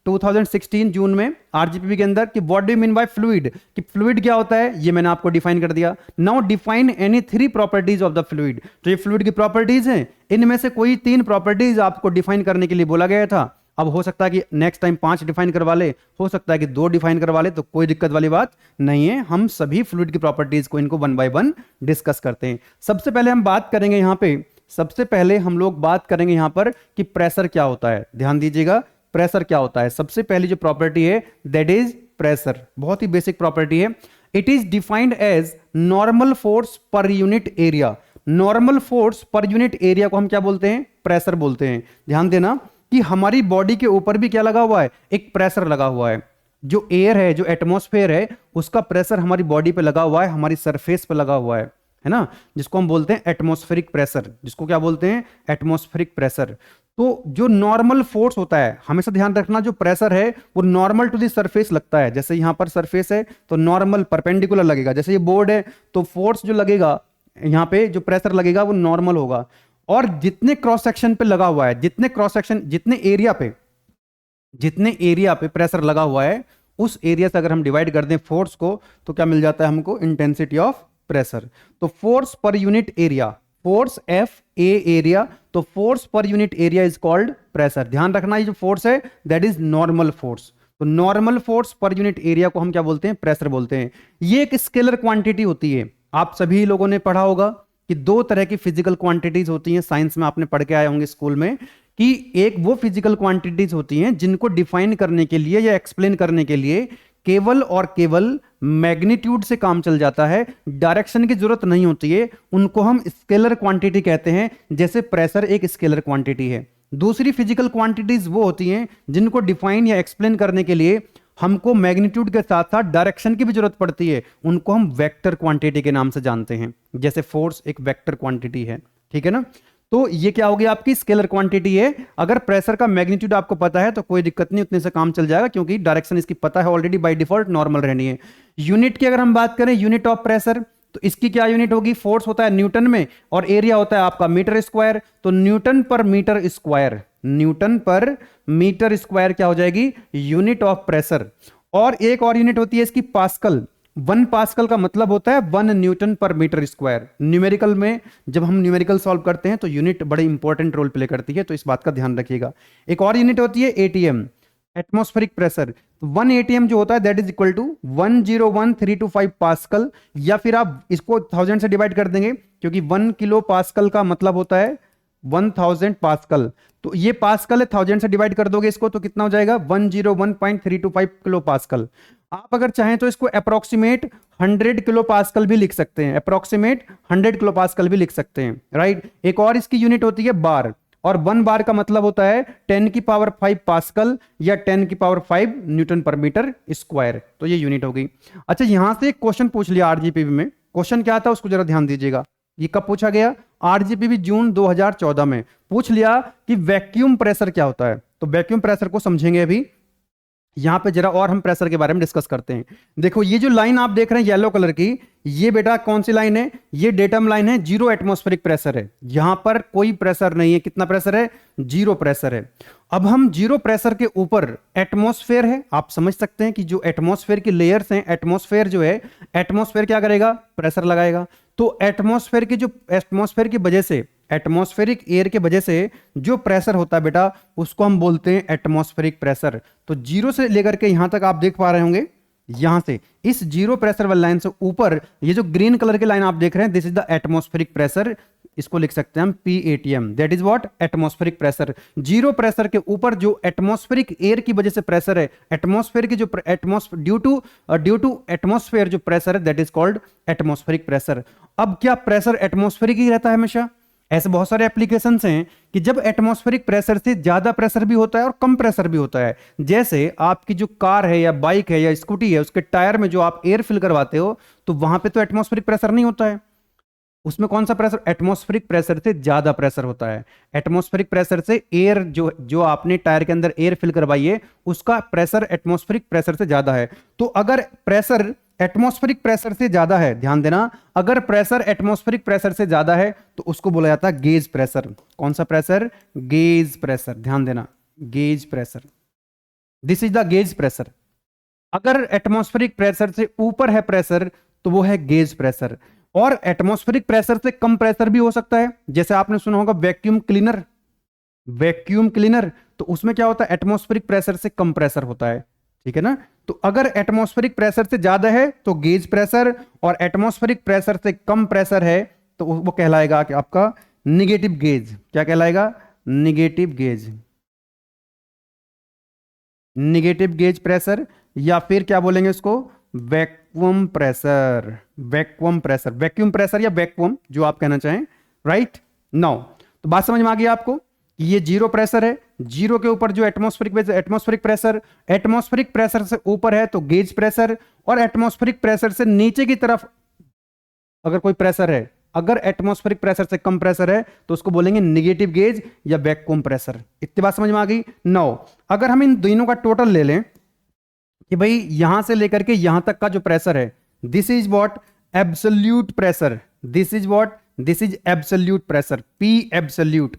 2016 जून में आरजीपीबी के अंदर कि what do you mean by fluid, कि फ्लूइड क्या होता है, ये मैंने आपको डिफाइन कर दिया। Now define any 3 properties of the fluid. तो ये फ्लूइड की प्रॉपर्टीज हैं, इनमें से कोई 3 प्रॉपर्टीज आपको डिफाइन करने के लिए बोला गया था। अब हो सकता है कि नेक्स्ट टाइम 5 डिफाइन करवा ले, हो सकता है कि 2 डिफाइन करवा ले, तो कोई दिक्कत वाली बात नहीं है। हम सभी फ्लूइड की प्रॉपर्टीज को इनको 1 बाय 1 डिस्कस करते हैं। सबसे पहले हम बात करेंगे यहां पे, सबसे पहले हम लोग बात करेंगे यहां पर कि प्रेशर क्या होता है। ध्यान दीजिएगा, प्रेशर क्या होता है। सबसे पहली जो प्रॉपर्टी है दैट इज प्रेशर, बहुत ही बेसिक प्रॉपर्टी है। It is defined as normal force per unit area. Normal force per unit area को हम क्या बोलते हैं, प्रेशर बोलते हैं। ध्यान देना कि हमारी बॉडी के ऊपर भी क्या लगा हुआ है, एक प्रेशर लगा हुआ है। जो एयर है, जो एटमॉस्फेयर है, उसका प्रेशर हमारी बॉडी पे लगा हुआ है, हमारी सरफेस पे लगा हुआ है ना, जिसको हम बोलते हैं एटमॉस्फेरिक प्रेशर। जिसको क्या बोलते हैं? Atmospheric pressure. तो जो नॉर्मल फोर्स होता है, हमेशा ध्यान रखना, जो प्रेशर है वो नॉर्मल टू द सरफेस लगता है। जैसे यहां पर सरफेस है तो नॉर्मल परपेंडिकुलर लगेगा। जैसे ये बोर्ड है तो फोर्स जो लगेगा यहां पे, जो प्रेशर लगेगा वो नॉर्मल होगा। और जितने क्रॉस सेक्शन पे लगा हुआ है, जितने क्रॉस सेक्शन, जितने एरिया पे प्रेशर लगा हुआ है, उस एरिया से अगर हम डिवाइड कर दें फोर्स को, तो क्या मिल जाता है हमको? Intensity of pressure. तो force per unit area, force F A area, तो force per unit area is called pressure. ध्यान रखना, ये जो फोर्स है दैट इज नॉर्मल फोर्स। तो normal force per unit area को हम क्या बोलते हैं? प्रेशर बोलते हैं। ये एक स्केलर क्वांटिटी होती है। आप सभी लोगों ने पढ़ा होगा कि दो तरह की फिजिकल क्वांटिटीज होती हैं, साइंस में आपने पढ़ के आए होंगे स्कूल में, कि एक वो फिजिकल क्वांटिटीज होती हैं जिनको डिफाइन करने के लिए या एक्सप्लेन करने के लिए केवल और केवल मैग्नीट्यूड से काम चल जाता है, डायरेक्शन की जरूरत नहीं होती है। उनको हम स्केलर क्वांटिटी कहते हैं, जैसे प्रेशर एक स्केलर क्वांटिटी है। दूसरी फिजिकल क्वांटिटीज वो होती हैं जिनको डिफाइन या एक्सप्लेन करने के लिए हमको मैग्नीट्यूड के साथ साथ डायरेक्शन की भी जरूरत पड़ती है। उनको हम वेक्टर क्वांटिटी के नाम से जानते हैं। जैसे फोर्स एक वेक्टर क्वांटिटी है, ठीक है ना। तो ये क्या होगी? आपकी स्केलर क्वांटिटी है। अगर प्रेशर का मैग्नीट्यूड आपको पता है तो कोई दिक्कत नहीं, उतने से काम चल जाएगा, क्योंकि डायरेक्शन इसकी पता है ऑलरेडी, बाय डिफॉल्ट नॉर्मल रहनी है। यूनिट की अगर हम बात करें, यूनिट ऑफ प्रेशर, तो इसकी क्या यूनिट होगी? फोर्स होता है न्यूटन में और एरिया होता है आपका मीटर स्क्वायर। तो न्यूटन पर मीटर स्क्वायर, न्यूटन पर मीटर स्क्वायर क्या हो जाएगी? Unit of pressure. और एक और यूनिट होती है इसकी पास्कल। 1 पास्कल का मतलब होता है 1 न्यूटन पर मीटर स्क्वायर। न्यूमेरिकल में जब हम न्यूमेरिकल सॉल्व करते हैं तो यूनिट बड़े इंपॉर्टेंट रोल प्ले करती है, तो इस बात का ध्यान रखिएगा। एक और यूनिट होती है एटीएम, एटमॉस्फेरिक प्रेशर। 1 एटीएम जो होता है that is equal to 101325 pascal, या फिर आप इसको 1000 से डिवाइड कर देंगे, क्योंकि 1 किलो पास्कल का मतलब होता है 1000 पास्कल। तो ये पास्कल है, 1000 से डिवाइड कर दोगे इसको तो कितना हो जाएगा? 101.325 किलो पास्कल। आप अगर चाहें तो इसको अप्रोक्सीमेट 100 किलो पास्कल भी लिख सकते हैं, अप्रोक्सीमेट 100 किलो पास्कल भी लिख सकते हैं, राइट। एक और इसकी यूनिट होती है बार, और 1 बार का मतलब होता है 10 की पावर 5 पास्कल या 10 की पावर 5 न्यूटन पर मीटर स्क्वायर। तो ये यूनिट हो गई। अच्छा, यहां से एक क्वेश्चन पूछ लिया आरजीपीवी में। क्वेश्चन क्या था उसको जरा ध्यान दीजिएगा। ये कब पूछा गया? आरजीपीवी जून 2014 में पूछ लिया कि वैक्यूम प्रेशर क्या होता है। तो वैक्यूम प्रेशर को समझेंगे अभी। यहां पे जरा और हम प्रेशर के बारे में डिस्कस करते हैं। देखो, ये जो लाइन आप देख रहे हैं येलो कलर की, ये बेटा कौन सी लाइन है? ये डेटम लाइन है, जीरो एटमॉस्फेरिक प्रेशर है। यहां पर कोई प्रेशर नहीं है। कितना प्रेशर है? जीरो प्रेशर है। अब हम जीरो प्रेशर के ऊपर एटमॉस्फेयर है, आप समझ सकते हैं कि जो एटमॉस्फेयर की लेयर्स हैं, एटमॉस्फेयर जो है, एटमॉस्फेयर क्या करेगा? प्रेशर लगाएगा। तो एटमॉस्फेयर की वजह से, एटमॉस्फेरिक एयर के वजह से जो प्रेशर होता है बेटा, उसको हम बोलते हैं एटमॉस्फेरिक प्रेशर। तो जीरो से लेकर के यहां तक आप देख पा रहे होंगे, यहां से इस जीरो प्रेशर वाली लाइन से ऊपर ये जो ग्रीन कलर की लाइन आप देख रहे हैं, this is the atmospheric pressure. इसको लिख सकते हैं हम PATM, that is what? Atmospheric pressure. Zero pressure के ऊपर जो एटमॉस्फेरिक एयर की वजह से प्रेशर है, एटमॉस्फेयर की जो ड्यू टू एटमॉस्फेयर जो प्रेशर है, that is called atmospheric pressure. अब क्या प्रेशर एटमॉस्फेरिक ही रहता है हमेशा? ऐसे बहुत सारे एप्लीकेशंस हैं कि जब एटमॉस्फेरिक प्रेशर से ज्यादा प्रेशर भी होता है और कम प्रेशर भी होता है। जैसे आपकी जो कार है या बाइक है या स्कूटी है, उसके टायर में जो आप एयर फिल करवाते हो, तो वहां पे तो एटमॉस्फेरिक प्रेशर नहीं होता है। उसमें कौन सा प्रेशर? एटमॉस्फेरिक प्रेशर से ज्यादा प्रेशर होता है। एटमॉस्फेरिक प्रेशर से एयर जो आपने टायर के अंदर एयर फिल करवाई है, उसका प्रेशर एटमॉस्फेरिक प्रेशर से ज्यादा है। तो अगर प्रेशर एटमॉस्फेरिक प्रेशर से ज्यादा है, ध्यान देना, अगर प्रेशर एटमॉस्फेरिक प्रेशर से ज्यादा है तो उसको बोला जाता है गेज प्रेशर। कौन सा प्रेशर? Gauge pressure. ध्यान देना, gauge pressure, this is the gauge pressure. अगर एटमॉस्फेरिक प्रेशर से ऊपर है प्रेशर तो वो है गेज प्रेशर। और एटमॉस्फेरिक प्रेशर से कम प्रेशर भी हो सकता है। जैसे आपने सुना होगा वैक्यूम क्लीनर, वैक्यूम क्लीनर, तो उसमें क्या होता है? एटमॉस्फेरिक प्रेशर से कम प्रेशर होता है, ठीक है ना। तो अगर एटमॉस्फेरिक प्रेशर से ज्यादा है तो गेज प्रेशर, और एटमॉस्फेरिक प्रेशर से कम प्रेशर है तो वो कहलाएगा कि आपका निगेटिव गेज। क्या कहलाएगा? Negative gauge, negative gauge pressure, या फिर क्या बोलेंगे इसको? Vacuum pressure, vacuum pressure, vacuum pressure या वैक्यूम, जो आप कहना चाहें, राइट। नाउ तो बात समझ में आ गई आपको। कि ये जीरो प्रेशर है, जीरो के ऊपर जो एटमॉस्फेरिक प्रेशर से ऊपर है तो गेज प्रेशर, और एटमॉस्फेरिक प्रेशर से नीचे की तरफ अगर कोई प्रेशर है, अगर एटमॉस्फेरिक प्रेशर से कम प्रेशर है तो उसको बोलेंगे निगेटिव गेज या वैक्यूम प्रेशर। इतनी बात समझ में आ गई। नाउ अगर हम इन दोनों का टोटल ले लें कि भाई यहां से लेकर के यहां तक का जो प्रेशर है, this is what absolute pressure, this is what, this is absolute pressure, P absolute,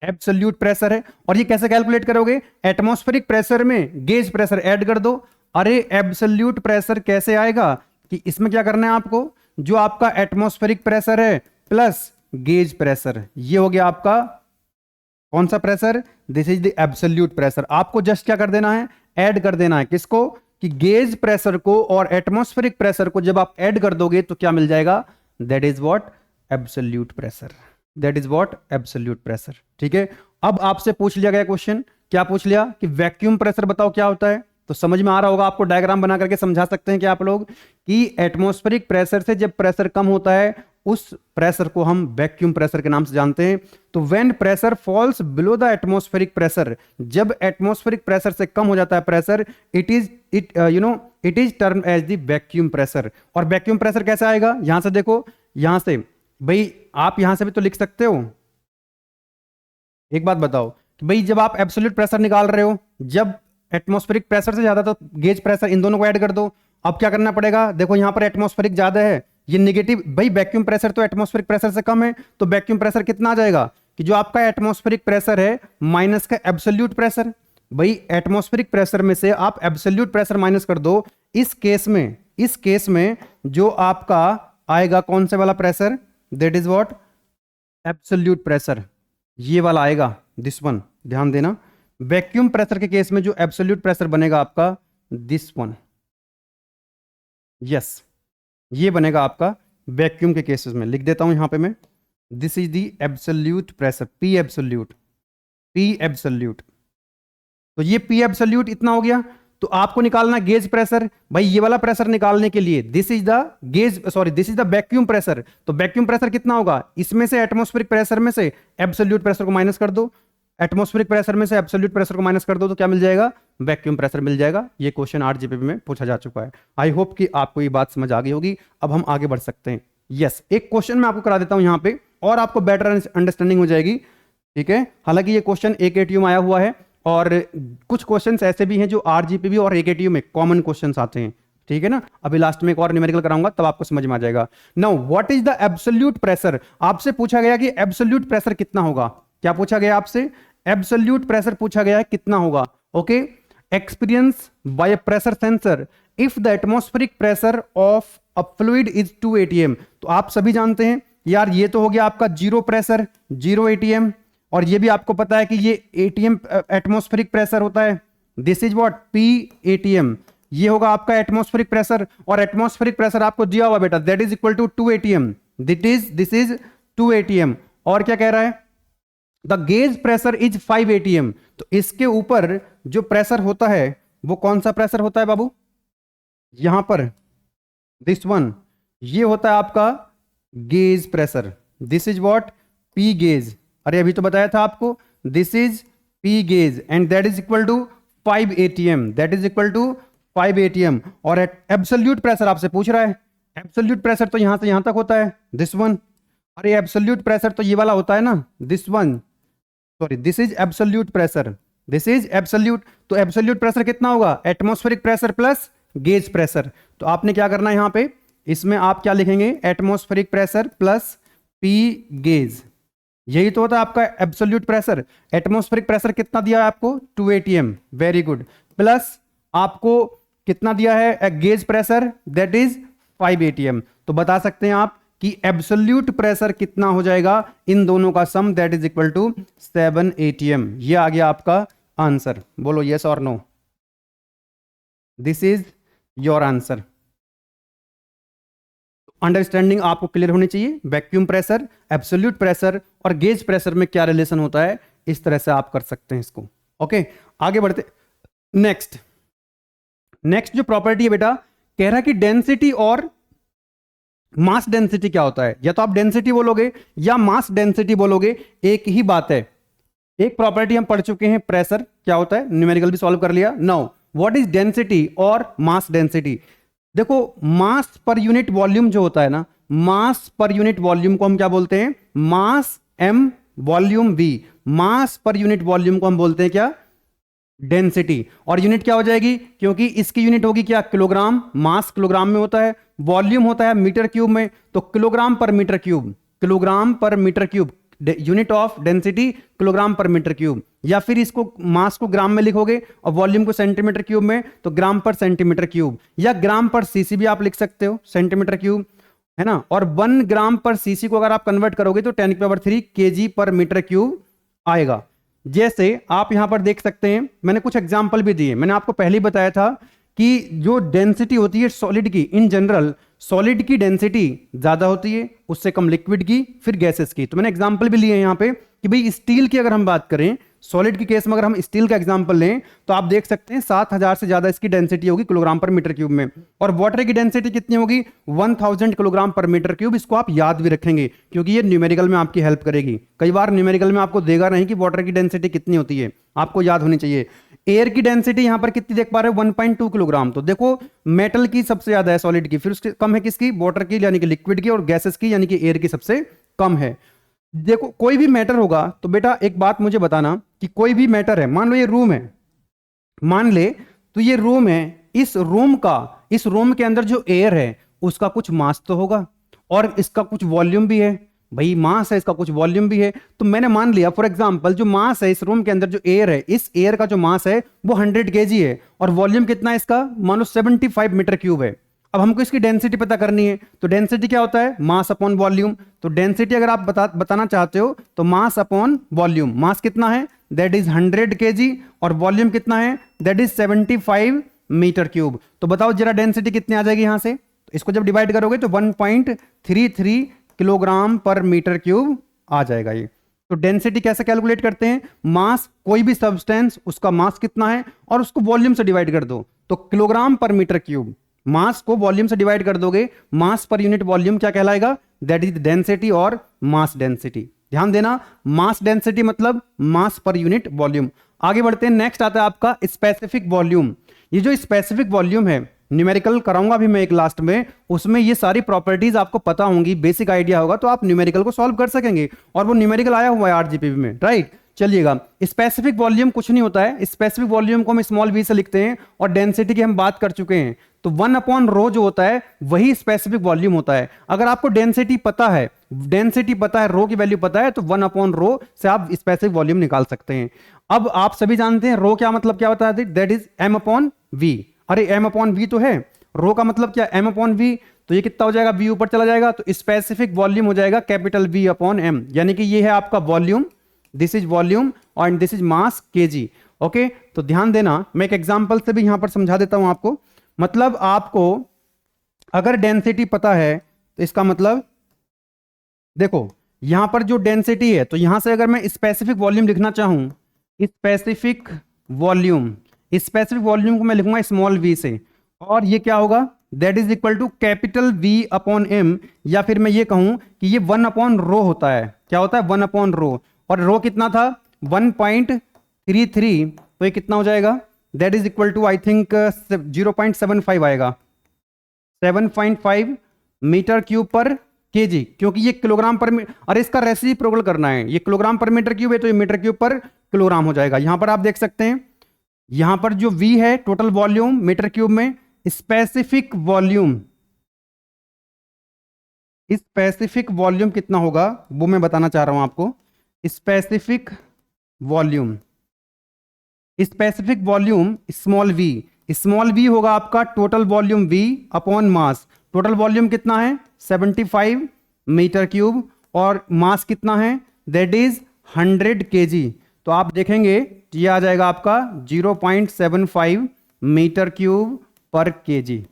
absolute pressure है। और ये कैसे कैलकुलेट करोगे, एटमॉस्फेरिक प्रेशर में गेज प्रेशर ऐड कर दो। अरे एब्सोल्यूट प्रेशर कैसे आएगा कि इसमें क्या करना है आपको, जो आपका एटमॉस्फेरिक प्रेशर है प्लस गेज प्रेशर, ये हो गया आपका कौन सा pressure, this is the absolute pressure. आपको जस्ट क्या कर देना है, ऐड कर देना है किसको, कि गेज प्रेशर को और एटमॉस्फेरिक प्रेशर को जब आप ऐड कर दोगे तो क्या मिल जाएगा, that is what absolute pressure, that is what absolute pressure. ठीक है, अब आपसे पूछ लिया गया क्वेश्चन, क्या पूछ लिया कि वैक्यूम प्रेशर बताओ क्या होता है। तो समझ में आ रहा होगा आपको, डायग्राम बना करके समझा सकते हैं कि आप लोग कि एटमॉस्फेरिक प्रेशर से जब प्रेशर कम होता है उस प्रेशर को हम वैक्यूम प्रेशर के नाम से जानते हैं। तो when pressure falls below the atmospheric pressure, जब एटमॉस्फेरिक प्रेशर से कम हो जाता है pressure, it is term as the vacuum pressure. और वैक्यूम प्रेशर कैसे आएगा, यहां से देखो, यहां से भाई आप यहां से भी तो लिख सकते हो। एक बात बताओ कि भाई जब आप एब्सोल्यूट प्रेशर निकाल रहे हो, जब एटमॉस्फेरिक प्रेशर से ज्यादा तो गेज प्रेशर, इन दोनों को ऐड कर दो। अब क्या करना पड़ेगा, देखो यहां पर एटमॉस्फेरिक ज्यादा है, ये नेगेटिव, भाई वैक्यूम प्रेशर तो एटमॉस्फेरिक प्रेशर से कम है, तो वैक्यूम प्रेशर कितना आ जाएगा कि जो आपका एटमॉस्फेरिक प्रेशर है माइनस का एब्सोल्यूट प्रेशर। भाई एटमॉस्फेरिक प्रेशर में से आप एब्सोल्यूट प्रेशर माइनस कर दो, इस केस में जो आपका आएगा कौन से वाला pressure, that is what absolute pressure, ये वाला आएगा, दिस वन, ध्यान देना। वैक्यूम प्रेशर के केस में जो एब्सोल्यूट प्रेशर बनेगा आपका, दिस वन, यस, ये बनेगा आपका वैक्यूम के केसेस में। लिख देता हूं यहां पे मैं, this is the absolute pressure, P absolute, P absolute. तो ये पी एब्सोल्यूट इतना हो गया। तो आपको निकालना गेज प्रेशर, भाई ये वाला प्रेशर निकालने के लिए this is the vacuum pressure. तो वैक्यूम प्रेशर कितना होगा, इसमें से एटमॉस्फेरिक प्रेशर में से एब्सोल्यूट प्रेशर को माइनस कर दो, एटमॉस्फेरिक प्रेशर में से एब्सोल्यूट प्रेशर को माइनस कर दो तो क्या मिल जाएगा, वैक्यूम प्रेशर मिल जाएगा। ये क्वेश्चन आरजीपीवी में पूछा जा चुका है। आई होप कि आपको ये बात समझ आ गई होगी। अब हम आगे बढ़ सकते हैं। यस, एक क्वेश्चन मैं आपको करा देता हूं यहां पे और आपको बेटर अंडरस्टैंडिंग हो जाएगी। ठीक है, हालांकि ये क्वेश्चन AKTU में आया हुआ है और कुछ क्वेश्चंस ऐसे भी हैं जो आरजीपीवी और AKTU में कॉमन क्वेश्चंस आते हैं। ठीक है ना, अभी लास्ट में एक और न्यूमेरिकल कराऊंगा तब आपको समझ में आ जाएगा। Now what is the absolute pressure, आपसे पूछा गया कि एब्सोल्यूट प्रेशर कितना होगा। क्या पूछा गया आपसे, एब्सोल्यूट प्रेशर पूछा गया है कितना होगा। Okay, experience by pressure sensor if the atmospheric pressure of a fluid is 2 atm। तो आप सभी जानते हैं यार, ये तो हो गया आपका जीरो प्रेशर, 0 atm, और ये भी आपको पता है कि ये ATM एटमॉस्फेरिक प्रेशर होता है, this is what P ATM। ये होगा आपका एटमॉस्फेरिक प्रेशर, और एटमॉस्फेरिक प्रेशर आपको दिया हुआ बेटा, that is equal to 2 atm, this is 2 atm। और क्या कह रहा है, the gauge pressure is 5 atm। तो इसके ऊपर जो प्रेशर होता है वो कौन सा प्रेशर होता है बाबू, यहां पर दिस वन, ये होता है आपका gauge pressure, this is what P gauge. अरे अभी तो बताया था आपको, this is P gauge and that is equal to 5 atm, that is equal to 5 atm। और एब्सोल्यूट प्रेशर आपसे पूछ रहा है, एब्सोल्यूट प्रेशर तो यहां से यहां तक होता है, दिस वन। अरे एब्सोल्यूट प्रेशर तो ये वाला होता है ना, this one, sorry this is absolute pressure, this is absolute. तो एब्सोल्यूट प्रेशर कितना होगा, atmospheric pressure plus gauge pressure. तो आपने क्या करना है यहां पे, इसमें आप क्या लिखेंगे, atmospheric pressure plus P gauge, यही तो होता है आपका एब्सोल्यूट प्रेशर। एटमॉस्फेरिक प्रेशर कितना दिया है आपको, 2 atm, वेरी गुड, प्लस आपको कितना दिया है gauge pressure, that is 5 atm। तो बता सकते हैं आप कि एब्सोल्यूट प्रेशर कितना हो जाएगा, इन दोनों का sum, that is equal to 7 atm। ये आ गया आपका आंसर, बोलो यस और no, this is your answer. Understanding आपको क्लियर होनी चाहिए, वैक्यूम प्रेशर, एब्सोल्यूट प्रेशर और गेज प्रेशर में क्या रिलेशन होता है, इस तरह से आप कर सकते हैं इसको। ओके, आगे बढ़ते। नेक्स्ट जो प्रॉपर्टी है बेटा, कह रहा है कि डेंसिटी और मास डेंसिटी क्या होता है। या तो आप डेंसिटी बोलोगे या मास डेंसिटी बोलोगे, एक ही बात है। एक प्रॉपर्टी हम पढ़ चुके हैं, प्रेशर क्या होता है, न्यूमेरिकल भी सॉल्व कर लिया। नाउ व्हाट इज डेंसिटी और मास डेंसिटी। देखो मास पर यूनिट वॉल्यूम जो होता है ना, मास पर यूनिट वॉल्यूम को हम क्या बोलते हैं, मास एम वॉल्यूम वी। मास पर यूनिट वॉल्यूम को हम बोलते हैं क्या, डेंसिटी। और यूनिट क्या हो जाएगी, क्योंकि इसकी यूनिट होगी क्या, किलोग्राम। मास किलोग्राम में होता है, वॉल्यूम होता है मीटर क्यूब में, तो kilogram per metre cube, kilogram per metre cube. Unit of density kilogram per metre cube. या फिर इसको मास को ग्राम में लिखोगे और वॉल्यूम को सेंटीमीटर क्यूब में, तो ग्राम पर सेंटीमीटर क्यूब, या ग्राम पर सीसी भी आप लिख सकते हो, सेंटीमीटर क्यूब, है ना। और 1 ग्राम पर सीसी को अगर आप कन्वर्ट करोगे तो 10⁻³ केजी पर मीटर क्यूब आएगा। जैसे आप यहां पर देख सकते हैं, मैंने कुछ एग्जाम्पल भी दिए। मैंने आपको पहले ही बताया था कि जो डेंसिटी होती है सॉलिड की, इन जनरल सॉलिड की डेंसिटी ज्यादा होती है, उससे कम लिक्विड की, फिर गैसेस की। तो मैंने एग्जाम्पल भी लिए यहां पे कि भाई स्टील की अगर हम बात करें, सॉलिड की केस में अगर हम स्टील का एग्जांपल लें तो आप देख सकते हैं 7000 से ज्यादा इसकी डेंसिटी होगी किलोग्राम पर मीटर क्यूब में। और वाटर की डेंसिटी कितनी होगी, 1000 किलोग्राम पर मीटर क्यूब। इसको आप याद भी रखेंगे क्योंकि ये न्यूमेरिकल में आपकी हेल्प करेगी। कई बार न्यूमेरिकल में आपको देगा नहीं कि वाटर की डेंसिटी कितनी होती है, आपको याद होनी चाहिए। एयर की डेंसिटी यहां पर कितनी देख पा रहे हो, 1.2 किलोग्राम। तो देखो मेटल की सबसे ज्यादा है सॉलिड की, फिर उसके कम है किसकी, वाटर की यानी कि लिक्विड की, और गैसेस की यानी कि एयर की सबसे कम है। देखो कोई भी मैटर होगा तो बेटा एक बात मुझे बताना कि कोई भी मैटर है, मान लो ये रूम है, मान ले तो ये रूम है, इस रूम के अंदर जो एयर है उसका कुछ मास तो होगा और इसका कुछ वॉल्यूम भी है। भाई मास है, इसका कुछ वॉल्यूम भी है। तो मैंने मान लिया फॉर एग्जांपल जो मास है इस रूम के अंदर, जो एयर है, इस एयर का जो मास है वो 100 केजी है और वॉल्यूम कितना है इसका, मान लो 75 मीटर क्यूब है। अब हमको इसकी डेंसिटी पता करनी है, तो डेंसिटी क्या होता है, मास अपॉन वॉल्यूम। तो डेंसिटी अगर आप बताना चाहते हो तो मास अपॉन वॉल्यूम। मास कितना है, दैट इज 100 केजी, और वॉल्यूम कितना है, दैट इज 75 मीटर क्यूब। तो बताओ जरा डेंसिटी कितनी आ जाएगी यहां से, तो इसको जब डिवाइड करोगे तो 1.33 किलोग्राम पर मीटर क्यूब आ जाएगा ये। तो डेंसिटी कैसे कैलकुलेट करते हैं, मास, कोई भी सब्सटेंस उसका मास कितना है और उसको वॉल्यूम से डिवाइड कर दो, तो किलोग्राम पर मीटर क्यूब। मास को वॉल्यूम से डिवाइड कर दोगे, मास पर यूनिट वॉल्यूम क्या कहलाएगा, दैट इज डेंसिटी और मास डेंसिटी। ध्यान देना, मास डेंसिटी मतलब मास पर यूनिट वॉल्यूम। आगे बढ़ते हैं, नेक्स्ट आता है आपका स्पेसिफिक वॉल्यूम। ये जो स्पेसिफिक वॉल्यूम है, न्यूमेरिकल कराऊंगा भी मैं एक लास्ट में, उसमें ये सारी प्रॉपर्टीज आपको पता होंगी, बेसिक आइडिया होगा तो आप न्यूमेरिकल को सॉल्व कर सकेंगे। और वो न्यूमेरिकल आया हुआ है आरजीपीवी में, राइट। चलिएगा, स्पेसिफिक वॉल्यूम कुछ नहीं होता है, स्पेसिफिक वॉल्यूम को हम स्मॉल वी से लिखते हैं, और डेंसिटी की हम बात कर चुके हैं। तो 1/ρ जो होता है वही स्पेसिफिक वॉल्यूम होता है। अगर आपको डेंसिटी पता है, रो की वैल्यू पता है, तो 1/ρ से आप स्पेसिफिक वॉल्यूम निकाल सकते हैं। अब आप सभी जानते हैं रो क्या मतलब क्या होता है, दैट इज m/v। अरे m/v तो है, रो का मतलब क्या, m/v। तो ये कितना हो जाएगा, v ऊपर चला जाएगा, तो स्पेसिफिक वॉल्यूम हो जाएगा कैपिटल V/m। यानी कि ये है आपका वॉल्यूम, दिस इज वॉल्यूम और this is mass KG. Okay, तो ध्यान देना, मैं एक एग्जांपल से भी यहां पर समझा देता हूं आपको। मतलब आपको अगर डेंसिटी पता है तो इसका मतलब देखो यहां पर जो डेंसिटी है, तो यहां से अगर मैं स्पेसिफिक वॉल्यूम लिखना चाहूं, स्पेसिफिक वॉल्यूम को मैं लिखूंगा स्मॉल v से, और ये क्या होगा, that is equal to capital V/m। या फिर मैं ये कहूं कि ये 1/ρ होता है, क्या होता है, 1/ρ। और रो कितना था, 1.33, तो ये कितना हो जाएगा, that is equal to I think 0.75 आएगा, 7.5 मीटर क्यूब पर केजी, क्योंकि ये किलोग्राम पर अरे इसका रेसिप्रोकल करना है, ये किलोग्राम पर मीटर क्यूब है तो ये मीटर क्यूब पर किलोग्राम हो जाएगा। यहां पर आप देख सकते हैं, यहां पर जो V है टोटल वॉल्यूम मीटर क्यूब में, स्पेसिफिक वॉल्यूम कितना होगा वो मैं बताना चाह रहा हूं आपको। स्पेसिफिक वॉल्यूम स्मॉल v होगा आपका टोटल वॉल्यूम V अपॉन मास। टोटल वॉल्यूम कितना है, 75 मीटर क्यूब, और मास कितना है, दैट इज 100 केजी। तो आप देखेंगे ये आ जाएगा आपका 0.75 मीटर क्यूब पर केजी।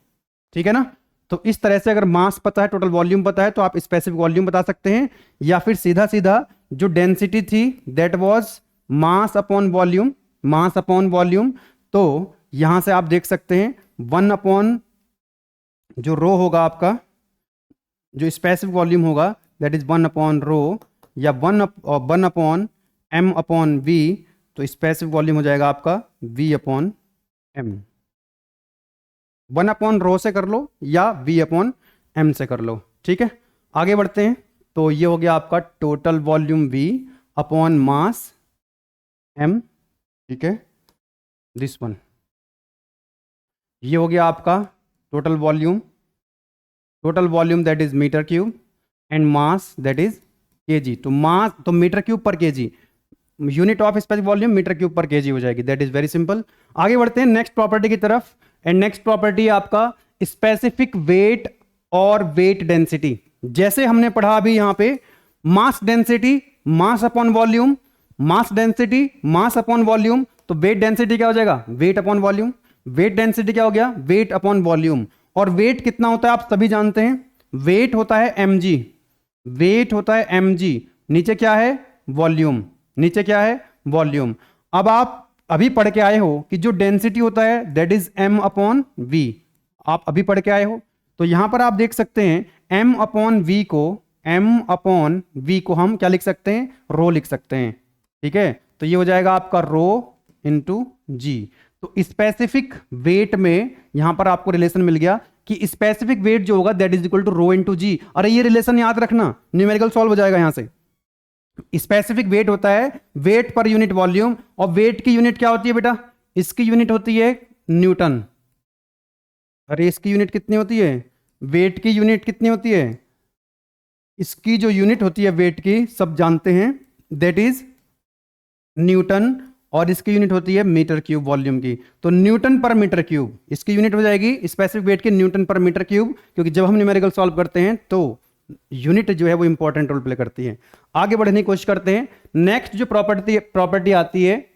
ठीक है ना। तो इस तरह से अगर मास पता है, टोटल वॉल्यूम पता है, तो आप स्पेसिफिक वॉल्यूम बता सकते हैं, या फिर सीधा सीधा जो डेंसिटी थी that was mass upon volume. तो यहां से आप देख सकते हैं 1 जो रो होगा आपका, जो स्पेसिफिक वॉल्यूम होगा दैट इज 1/ρ, या 1 अपॉन m अपॉन v, तो स्पेसिफिक वॉल्यूम हो जाएगा आपका v upon m। 1 upon rho से कर लो या v अपॉन m से कर लो, ठीक है। आगे बढ़ते हैं, तो ये हो गया आपका total volume v upon mass m, ठीक है, दिस वन। ये हो गया आपका total volume that is metre cube and mass that is KG. तो मास तो metre cube per KG, unit of specific volume metre cube per KG हो जाएगी, दैट इज वेरी सिंपल। आगे बढ़ते हैं नेक्स्ट प्रॉपर्टी की तरफ, एंड नेक्स्ट प्रॉपर्टी आपका स्पेसिफिक वेट और वेट डेंसिटी। जैसे हमने पढ़ा अभी यहां पे mass density mass upon volume, mass density mass upon volume, तो वेट डेंसिटी क्या हो जाएगा, wait upon volume. Weight density क्या हो गया, वेट अपॉन वॉल्यूम। और वेट कितना होता है आप सभी जानते हैं, वेट होता है mg, वेट होता है mg, नीचे क्या है वॉल्यूम, नीचे क्या है वॉल्यूम। अब आप अभी पढ़ के आए हो कि जो डेंसिटी होता है that is m upon v, आप अभी पढ़ के आए हो। तो यहां पर आप देख सकते हैं m अपॉन v को हम क्या लिख सकते हैं, रो लिख सकते हैं, ठीक है। तो ये हो जाएगा आपका रो इंटू जी। तो स्पेसिफिक वेट में यहां पर आपको रिलेशन मिल गया कि स्पेसिफिक वेट जो होगा that is equal to rho into g. अरे ये रिलेशन याद रखना, न्यूमेरिकल सॉल्व हो जाएगा यहां से। स्पेसिफिक वेट होता है वेट पर यूनिट वॉल्यूम, और वेट की यूनिट क्या होती है बेटा, इसकी यूनिट होती है न्यूटन। अरे इसकी यूनिट कितनी होती है, वेट की यूनिट कितनी होती है, इसकी जो यूनिट होती है वेट की सब जानते हैं दैट इज न्यूटन, और इसकी यूनिट होती है मीटर क्यूब वॉल्यूम की। तो न्यूटन पर मीटर क्यूब इसकी यूनिट हो जाएगी स्पेसिफिक वेट की न्यूटन पर मीटर क्यूब, क्योंकि जब हम न्यूमेरिकल सॉल्व करते हैं तो यूनिट जो है वो इंपॉर्टेंट रोल प्ले करती है। आगे बढ़ने की कोशिश करते हैं। नेक्स्ट जो प्रॉपर्टी आती है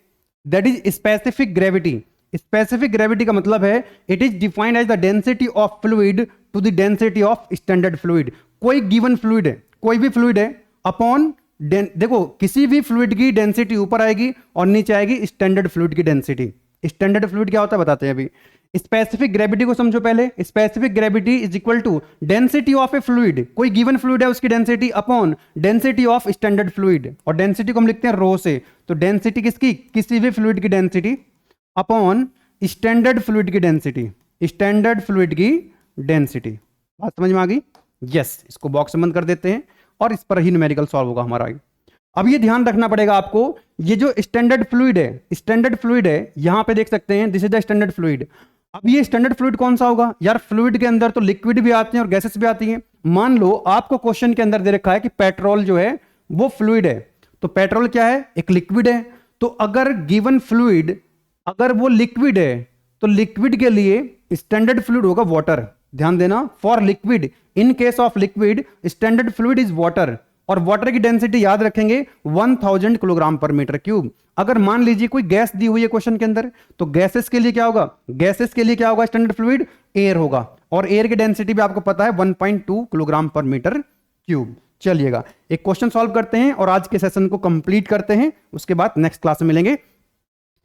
that is specific gravity. Specific gravity का मतलब है it is defined as the density of fluid to the density of standard fluid. कोई गिवन फ्लूइड है, कोई भी फ्लूइड है, अपॉन देखो किसी भी फ्लूइड की डेंसिटी ऊपर आएगी और नीचे आएगी स्टैंडर्ड फ्लूइड की डेंसिटी। स्टैंडर्ड फ्लूइड क्या होता है बताते हैं अभी। स्पेसिफिक ग्रेविटी को समझो पहले। Specific gravity is equal to density of a fluid, कोई गिवन फ्लूइड है उसकी density upon density of standard fluid, और डेंसिटी को हम लिखते हैं रो से। तो डेंसिटी किसकी, किसी भी फ्लूइड की डेंसिटी अपॉन स्टैंडर्ड फ्लूइड की डेंसिटी, स्टैंडर्ड फ्लूइड की डेंसिटी। बात समझ में आ गई? यस, इसको बॉक्स में बंद कर देते हैं और इस पर ही न्यूमेरिकल सॉल्व होगा हमारा। अब ये ध्यान रखना पड़ेगा आपको, ये जो स्टैंडर्ड फ्लूइड है यहां पे देख सकते हैं this is the standard fluid. अब ये स्टैंडर्ड फ्लूइड कौन सा होगा यार, फ्लूइड के अंदर तो लिक्विड भी आते हैं और गैसेस भी आती हैं। मान लो आपको क्वेश्चन के अंदर दे रखा है कि पेट्रोल जो है वो फ्लूइड है, तो पेट्रोल क्या है, एक लिक्विड है। तो अगर गिवन फ्लूइड अगर वो लिक्विड है तो लिक्विड के लिए स्टैंडर्ड फ्लूइड होगा वाटर। ध्यान देना, for liquid, in case of liquid standard fluid is water, और वाटर की डेंसिटी याद रखेंगे 1000 किलोग्राम पर मीटर क्यूब। अगर मान लीजिए कोई गैस दी हुई है क्वेश्चन के अंदर, तो गैसेस के लिए क्या होगा, गैसेस के लिए क्या होगा स्टैंडर्ड फ्लूइड, एयर होगा, और एयर की डेंसिटी भी आपको पता है 1.2 किलोग्राम पर मीटर क्यूब। चलिएगा एक क्वेश्चन सॉल्व करते हैं और आज के सेशन को कंप्लीट करते हैं, उसके बाद नेक्स्ट क्लास में मिलेंगे।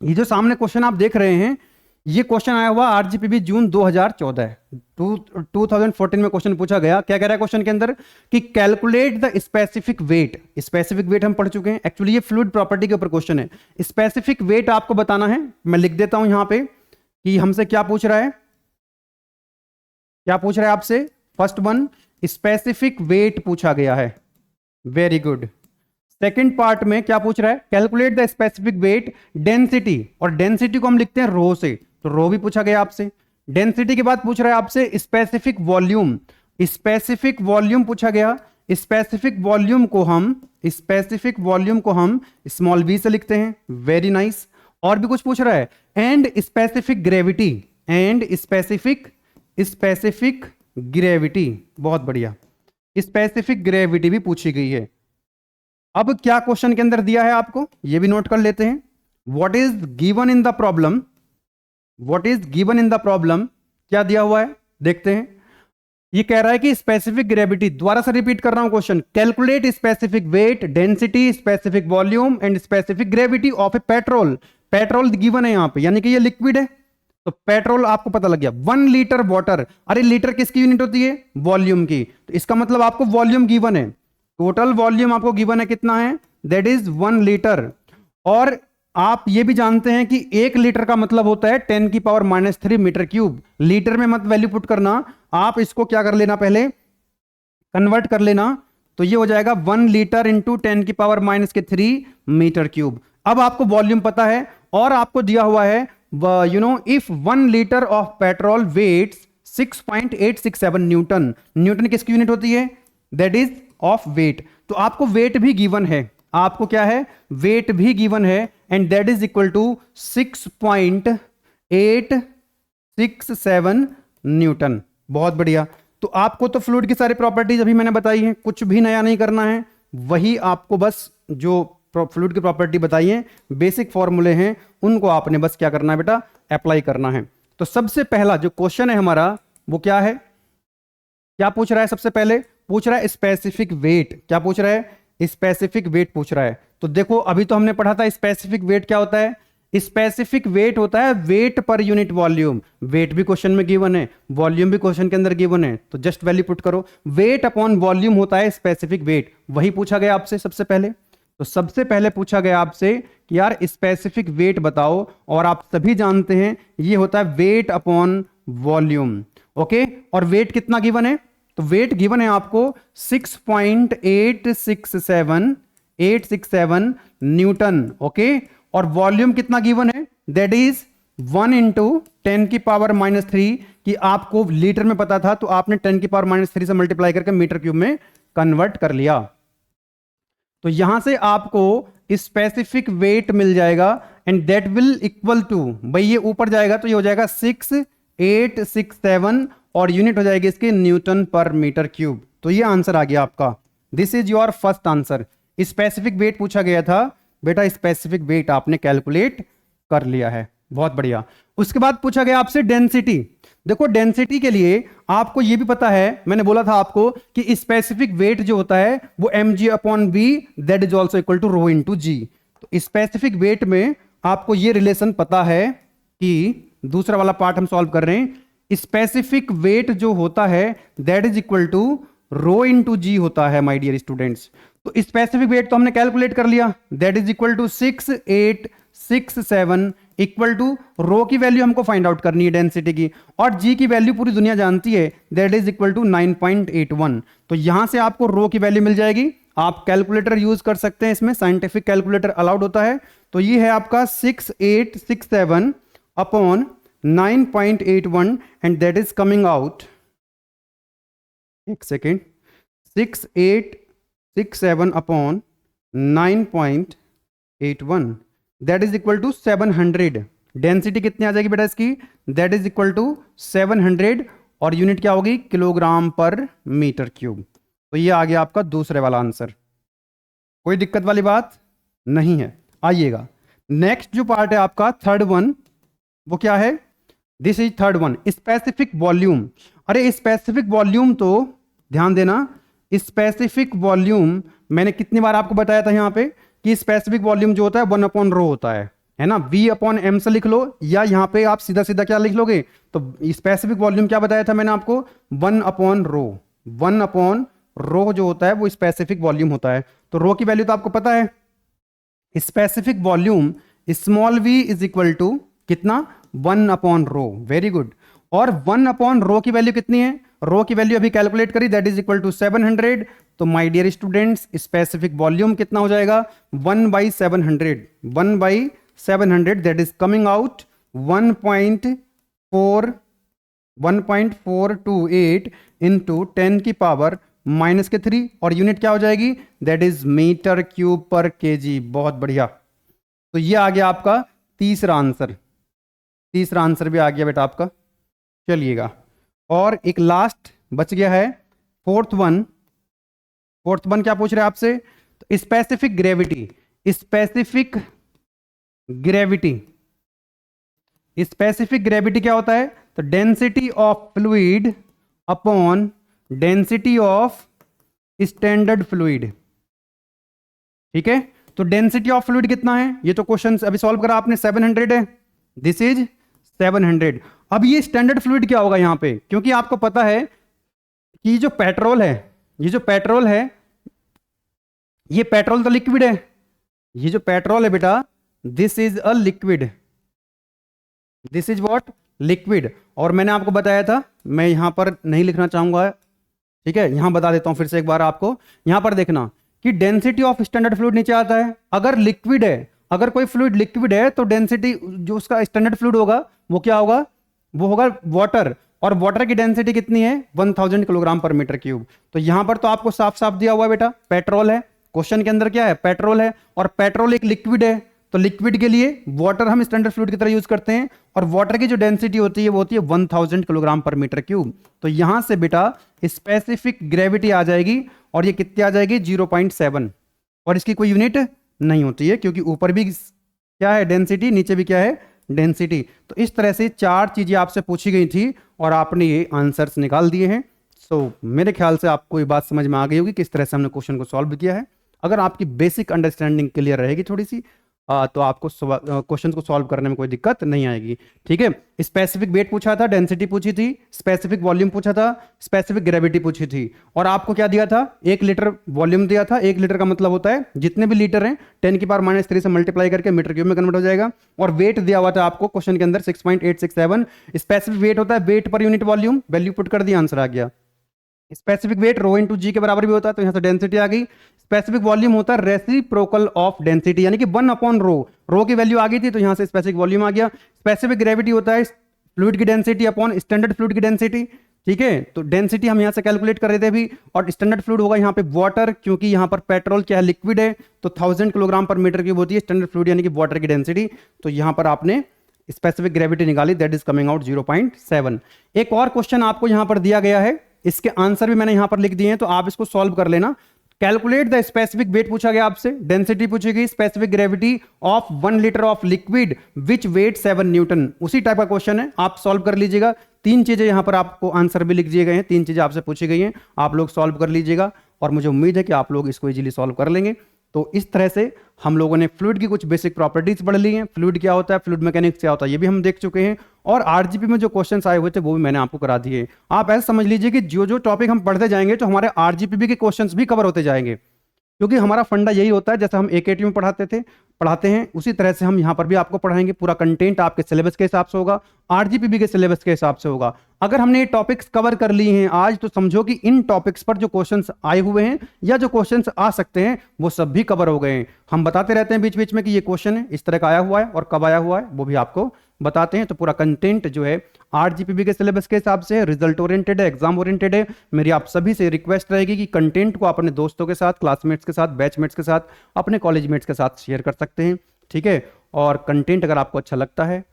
ये जो सामने क्वेश्चन आप देख रहे हैं, ये क्वेश्चन आया हुआ आरजीपीबी जून 2014 2014 में क्वेश्चन पूछा गया। क्या कह रहा है क्वेश्चन के अंदर कि calculate the specific weight. Specific weight हम पढ़ चुके हैं, एक्चुअली ये फ्लूइड प्रॉपर्टी के ऊपर क्वेश्चन है। स्पेसिफिक वेट आपको बताना है, मैं लिख देता हूं यहां पे कि हमसे क्या पूछ रहा है, क्या पूछ रहा है आपसे। फर्स्ट वन स्पेसिफिक वेट पूछा गया है, वेरी गुड। सेकेंड पार्ट में क्या पूछ रहा है, calculate the specific weight density, और डेंसिटी को हम लिखते हैं रो से, तो रो भी पूछा गया आपसे। डेंसिटी के बाद पूछ रहा है आपसे स्पेसिफिक वॉल्यूम, स्पेसिफिक वॉल्यूम पूछा गया। स्पेसिफिक वॉल्यूम को हम स्मॉल v से लिखते हैं, वेरी नाइस। और भी कुछ पूछ रहा है, and specific gravity, and specific gravity, बहुत बढ़िया, स्पेसिफिक ग्रेविटी भी पूछी गई है। अब क्या क्वेश्चन के अंदर दिया है आपको, ये भी नोट कर लेते हैं। What is given in the problem, what is given in the problem, क्या दिया हुआ है देखते हैं। ये कह रहा है कि स्पेसिफिक ग्रेविटी, दोबारा से रिपीट कर रहा हूं question, calculate specific weight, density, specific volume and specific gravity of A petrol. Petrol given है यहां पे, यानी कि ये लिक्विड है, तो पेट्रोल आपको पता लग गया। 1 लीटर वाटर, अरे लीटर किसकी यूनिट होती है, वॉल्यूम की, तो इसका मतलब आपको वॉल्यूम गिवन है। टोटल वॉल्यूम आपको गिवन है कितना है, दैट इज 1 लीटर। और आप ये भी जानते हैं कि 1 लीटर का मतलब होता है 10⁻³ मीटर क्यूब। लीटर में मत वैल्यू पुट करना, आप इसको क्या कर लेना, पहले कन्वर्ट कर लेना। तो ये हो जाएगा 1 लीटर इंटू 10⁻³ मीटर क्यूब। अब आपको वॉल्यूम पता है और आपको दिया हुआ है if 1 litre of petrol weighs 6.867 newton. Newton किसकी यूनिट होती है? That is of weight. तो आपको वेट भी गिवन है, आपको क्या है, वेट भी गिवन है, and that is equal to 6.867 newton. बहुत बढ़िया। तो आपको तो फ्लूइड की सारी प्रॉपर्टीज अभी मैंने बताई हैं, कुछ भी नया नहीं करना है, वही आपको बस जो फ्लूइड की प्रॉपर्टी बताई है, बेसिक फॉर्मूले हैं, उनको आपने बस क्या करना है बेटा, अप्लाई करना है। तो सबसे पहला जो क्वेश्चन है हमारा वो क्या है, क्या पूछ रहा है? सबसे पहले पूछ रहा है स्पेसिफिक वेट। क्या पूछ रहा है? स्पेसिफिक वेट पूछ रहा है। तो देखो अभी तो हमने पढ़ा था स्पेसिफिक वेट क्या होता है। स्पेसिफिक वेट होता है weight per unit volume. Weight भी क्वेश्चन में गिवन है, वॉल्यूम भी क्वेश्चन के अंदर गिवन है, तो जस्ट वैल्यू पुट करो। वेट अपॉन वॉल्यूम होता है स्पेसिफिक वेट, वही पूछा गया आपसे सबसे पहले। तो सबसे पहले पूछा गया आपसे कि यार स्पेसिफिक वेट बताओ, और आप सभी जानते हैं ये होता है वेट अपॉन वॉल्यूम। ओके, और वेट कितना गिवन है? तो वेट गिवन है आपको 6.867 न्यूटन। ओके, और वॉल्यूम कितना गिवन है? दैट इज 1 इंटू 10⁻³ कि आपको लीटर में पता था, तो आपने 10⁻³ से मल्टीप्लाई करके मीटर क्यूब में कन्वर्ट कर लिया। तो यहां से आपको स्पेसिफिक वेट मिल जाएगा, and that will equal to, भाई ये ऊपर जाएगा तो ये हो जाएगा 6.867, और यूनिट हो जाएगी इसकी न्यूटन पर मीटर क्यूब। तो ये आंसर आ गया आपका। This is your first answer. Specific weight पूछा गया था बेटा, स्पेसिफिक वेट आपने कैलकुलेट कर लिया है, बहुत बढ़िया। उसके बाद पूछा गया आपसे डेंसिटी। देखो डेंसिटी के लिए आपको यह भी पता है, मैंने बोला था आपको कि स्पेसिफिक वेट जो होता है वो mg/v that is also equal to rho into g. तो स्पेसिफिक वेट में आपको यह रिलेशन पता है कि दूसरा वाला पार्ट हम सॉल्व कर रहे हैं, स्पेसिफिक वेट जो होता है that is equal to rho into g होता है माय डियर स्टूडेंट्स। तो स्पेसिफिक वेट तो हमने कैलकुलेट कर लिया, that is equal to 6.867 equal to rho की वैल्यू हमको फाइंड आउट करनी है डेंसिटी की, और जी की वैल्यू पूरी दुनिया जानती है, दैट इज इक्वल टू 9.81। तो यहां से आपको रो की वैल्यू मिल जाएगी। आप कैलकुलेटर यूज कर सकते हैं, इसमें साइंटिफिक कैलकुलेटर अलाउड होता है। तो ये है आपका 6.867 upon 9.81, and that is coming out, एक second, 6.867 upon 9.81 that is equal to 700। Density कितनी आ जाएगी बेटा इसकी? दैट इज इक्वल टू 700, और यूनिट क्या होगी? Kilogram per metre cube. तो ये आ गया आपका दूसरे वाला आंसर। कोई दिक्कत वाली बात नहीं है। आइएगा नेक्स्ट जो पार्ट है आपका थर्ड वन, वो क्या है? This is third one, specific volume. अरे स्पेसिफिक वॉल्यूम तो ध्यान देना, स्पेसिफिक वॉल्यूम मैंने कितनी बार आपको बताया था यहां पे कि स्पेसिफिक वॉल्यूम जो होता है 1/ρ होता है ना। V/m से लिख लो, या यहां पे आप सीधा सीधा क्या लिख लोगे? तो स्पेसिफिक वॉल्यूम क्या बताया था मैंने आपको? 1/ρ। 1/ρ जो होता है वो स्पेसिफिक वॉल्यूम होता है। तो रो की वैल्यू तो आपको पता है, specific volume small v is equal to कितना? 1/ρ। Very good. और 1/ρ की वैल्यू कितनी है? रो की वैल्यू अभी कैलकुलेट करी, दैट इज इक्वल टू 700। तो my dear students specific volume कितना हो जाएगा? 1/700। 1/700 that is coming out 1.428 into 10⁻³ और यूनिट क्या हो जाएगी? That is metre cube per KG. बहुत बढ़िया। तो ये आ गया आपका तीसरा आंसर। तीसरा आंसर भी आ गया बेटा आपका। चलिएगा, और एक लास्ट बच गया है, फोर्थ वन। फोर्थ वन क्या पूछ रहे हैं आपसे? तो specific gravity. Specific gravity, specific gravity क्या होता है? तो density of fluid upon density of standard fluid. ठीक है, तो डेंसिटी ऑफ फ्लूइड कितना है? ये तो क्वेश्चन अभी सॉल्व करा आपने, 700 है। This is 700। अब ये स्टैंडर्ड फ्लूइड क्या होगा यहां पे? क्योंकि आपको पता है कि जो पेट्रोल है, ये जो पेट्रोल है, ये पेट्रोल तो लिक्विड है, ये जो पेट्रोल है बेटा, this is a liquid, this is what, liquid. और मैंने आपको बताया था, मैं यहां पर नहीं लिखना चाहूंगा, ठीक है, यहां बता देता हूं फिर से एक बार आपको। यहां पर देखना कि डेंसिटी ऑफ स्टैंडर्ड फ्लूइड नीचे आता है। अगर लिक्विड है, अगर कोई फ्लूइड लिक्विड है तो डेंसिटी जो उसका स्टैंडर्ड फ्लूइड होगा वो क्या होगा, वो होगा वाटर। और वाटर की डेंसिटी कितनी है, 1000 किलोग्राम पर मीटर क्यूब। तो यहां पर तो आपको साफ साफ दिया हुआ है बेटा, पेट्रोल है, क्वेश्चन के अंदर क्या है, पेट्रोल है, और पेट्रोल एक लिक्विड है। तो लिक्विड के लिए वाटर हम स्टैंडर्ड फ्लूइड की तरह यूज करते हैं, और वाटर की जो डेंसिटी होती है वो होती है 1000 किलोग्राम पर मीटर क्यूब। तो यहां से बेटा स्पेसिफिक ग्रेविटी आ जाएगी, और ये कितनी आ जाएगी, 0.7। और इसकी कोई यूनिट नहीं होती है, क्योंकि ऊपर भी क्या है डेंसिटी, नीचे भी क्या है डेंसिटी। तो इस तरह से 4 चीजें आपसे पूछी गई थी और आपने ये आंसर्स निकाल दिए हैं। सो मेरे ख्याल से आपको ये बात समझ में आ गई होगी किस तरह से हमने क्वेश्चन को सॉल्व किया है। अगर आपकी बेसिक अंडरस्टैंडिंग क्लियर रहेगी थोड़ी सी, तो आपको क्वेश्चन को सॉल्व करने में कोई दिक्कत नहीं आएगी। ठीक है, स्पेसिफिक वेट पूछा था, डेंसिटी पूछी थी, स्पेसिफिक वॉल्यूम पूछा था, स्पेसिफिक ग्रेविटी पूछी थी, और आपको क्या दिया था, 1 लीटर वॉल्यूम दिया था। 1 लीटर का मतलब होता है जितने भी लीटर हैं 10⁻³ से मल्टीप्लाई करके मीटर क्यूब में कन्वर्ट हो जाएगा। और वेट दिया हुआ था आपको क्वेश्चन के अंदर 6.867। स्पेसिफिक वेट होता है weight per unit volume, value put कर दी, आंसर आ गया। स्पेसिफिक वेट रो इंटू जी के बराबर भी होता है, तो यहां से डेंसिटी आ गई। स्पेसिफिक वॉल्यूम होता है रेसिप्रोकल ऑफ डेंसिटी, यानी कि 1/रो, रो की वैल्यू आ गई थी तो यहां से स्पेसिफिक वॉल्यूम आ गया। स्पेसिफिक ग्रेविटी होता है फ्लूइड की डेंसिटी अपॉन स्टैंडर्ड फ्लूइड की डेंसिटी। ठीक है, तो डेंसिटी हम यहां से कैलकुलेट कर रहे थे अभी, और स्टैंडर्ड फ्लूइड होगा यहां पे वाटर, क्योंकि यहां पर पेट्रोल क्या है, लिक्विड है, तो 1000 किलोग्राम पर मीटर क्यूब होती है स्टैंडर्ड फ्लूइड यानी कि वाटर की डेंसिटी। तो यहां पर आपने स्पेसिफिक ग्रेविटी निकाली, दैट इज कमिंग आउट 0.7। एक और क्वेश्चन आपको यहां पर दिया गया है, इसके आंसर भी मैंने यहां पर लिख दिए हैं, तो आप इसको सॉल्व कर लेना। कैलकुलेट द स्पेसिफिक वेट पूछा गया आपसे, डेंसिटी पूछी गई, specific gravity of 1 litre of liquid which weight 7 newton, उसी टाइप का क्वेश्चन है, आप सॉल्व कर लीजिएगा। 3 चीजें यहां पर आपको आंसर भी लिख दिए गए हैं, 3 चीजें आपसे पूछी गई हैं, आप लोग सॉल्व कर लीजिएगा, और मुझे उम्मीद है कि आप लोग इसको इजीली सॉल्व कर लेंगे। तो इस तरह से हम लोगों ने फ्लूइड की कुछ बेसिक प्रॉपर्टीज पढ़ ली हैं, फ्लूइड क्या होता है, फ्लूइड मैकेनिक्स क्या होता है, ये भी हम देख चुके हैं, और आरजीपी में जो क्वेश्चंस आए हुए थे वो भी मैंने आपको करा दिए। आप ऐसा समझ लीजिए कि जो जो टॉपिक हम पढ़ते जाएंगे तो हमारे आरजीपी के क्वेश्चंस भी कवर होते जाएंगे, क्योंकि हमारा फंडा यही होता है, जैसे हम एकेटी में पढ़ाते हैं उसी तरह से हम यहां पर भी आपको पढ़ाएंगे। पूरा कंटेंट आपके सिलेबस के हिसाब से होगा, आरजीपीबी के सिलेबस के हिसाब से होगा। अगर हमने ये टॉपिक्स कवर कर लिए हैं आज, तो समझो कि इन टॉपिक्स पर जो क्वेश्चंस आए हुए हैं या जो क्वेश्चंस आ सकते हैं वो सब भी कवर हो गए हैं। हम बताते रहते हैं बीच बीच में कि ये क्वेश्चन है, इस तरह का आया हुआ है, और कब आया हुआ है वो भी आपको बताते हैं। तो पूरा कंटेंट जो है आरजीपीबी के सिलेबस के हिसाब से रिजल्ट ओरिएंटेड है, एग्जाम ओरिएंटेड है। मेरी आप सभी से रिक्वेस्ट रहेगी कि कंटेंट को अपने दोस्तों के साथ, क्लासमेट्स के साथ, बैचमेट्स के साथ, अपने कॉलेजमेट्स के साथ शेयर कर सकते हैं। ठीक है, और कंटेंट अगर आपको अच्छा लगता है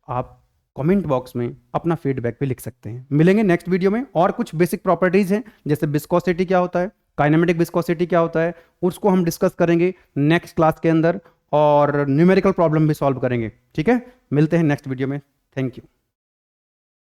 आप कमेंट बॉक्स में अपना फीडबैक भी लिख सकते हैं। मिलेंगे नेक्स्ट वीडियो में, और कुछ बेसिक प्रॉपर्टीज हैं जैसे विस्कोसिटी क्या होता है, काइनेमेटिक विस्कोसिटी क्या होता है, उसको हम डिस्कस करेंगे नेक्स्ट क्लास के अंदर, और न्यूमेरिकल प्रॉब्लम भी सॉल्व करेंगे। ठीक है, मिलते हैं नेक्स्ट वीडियो में, थैंक यू।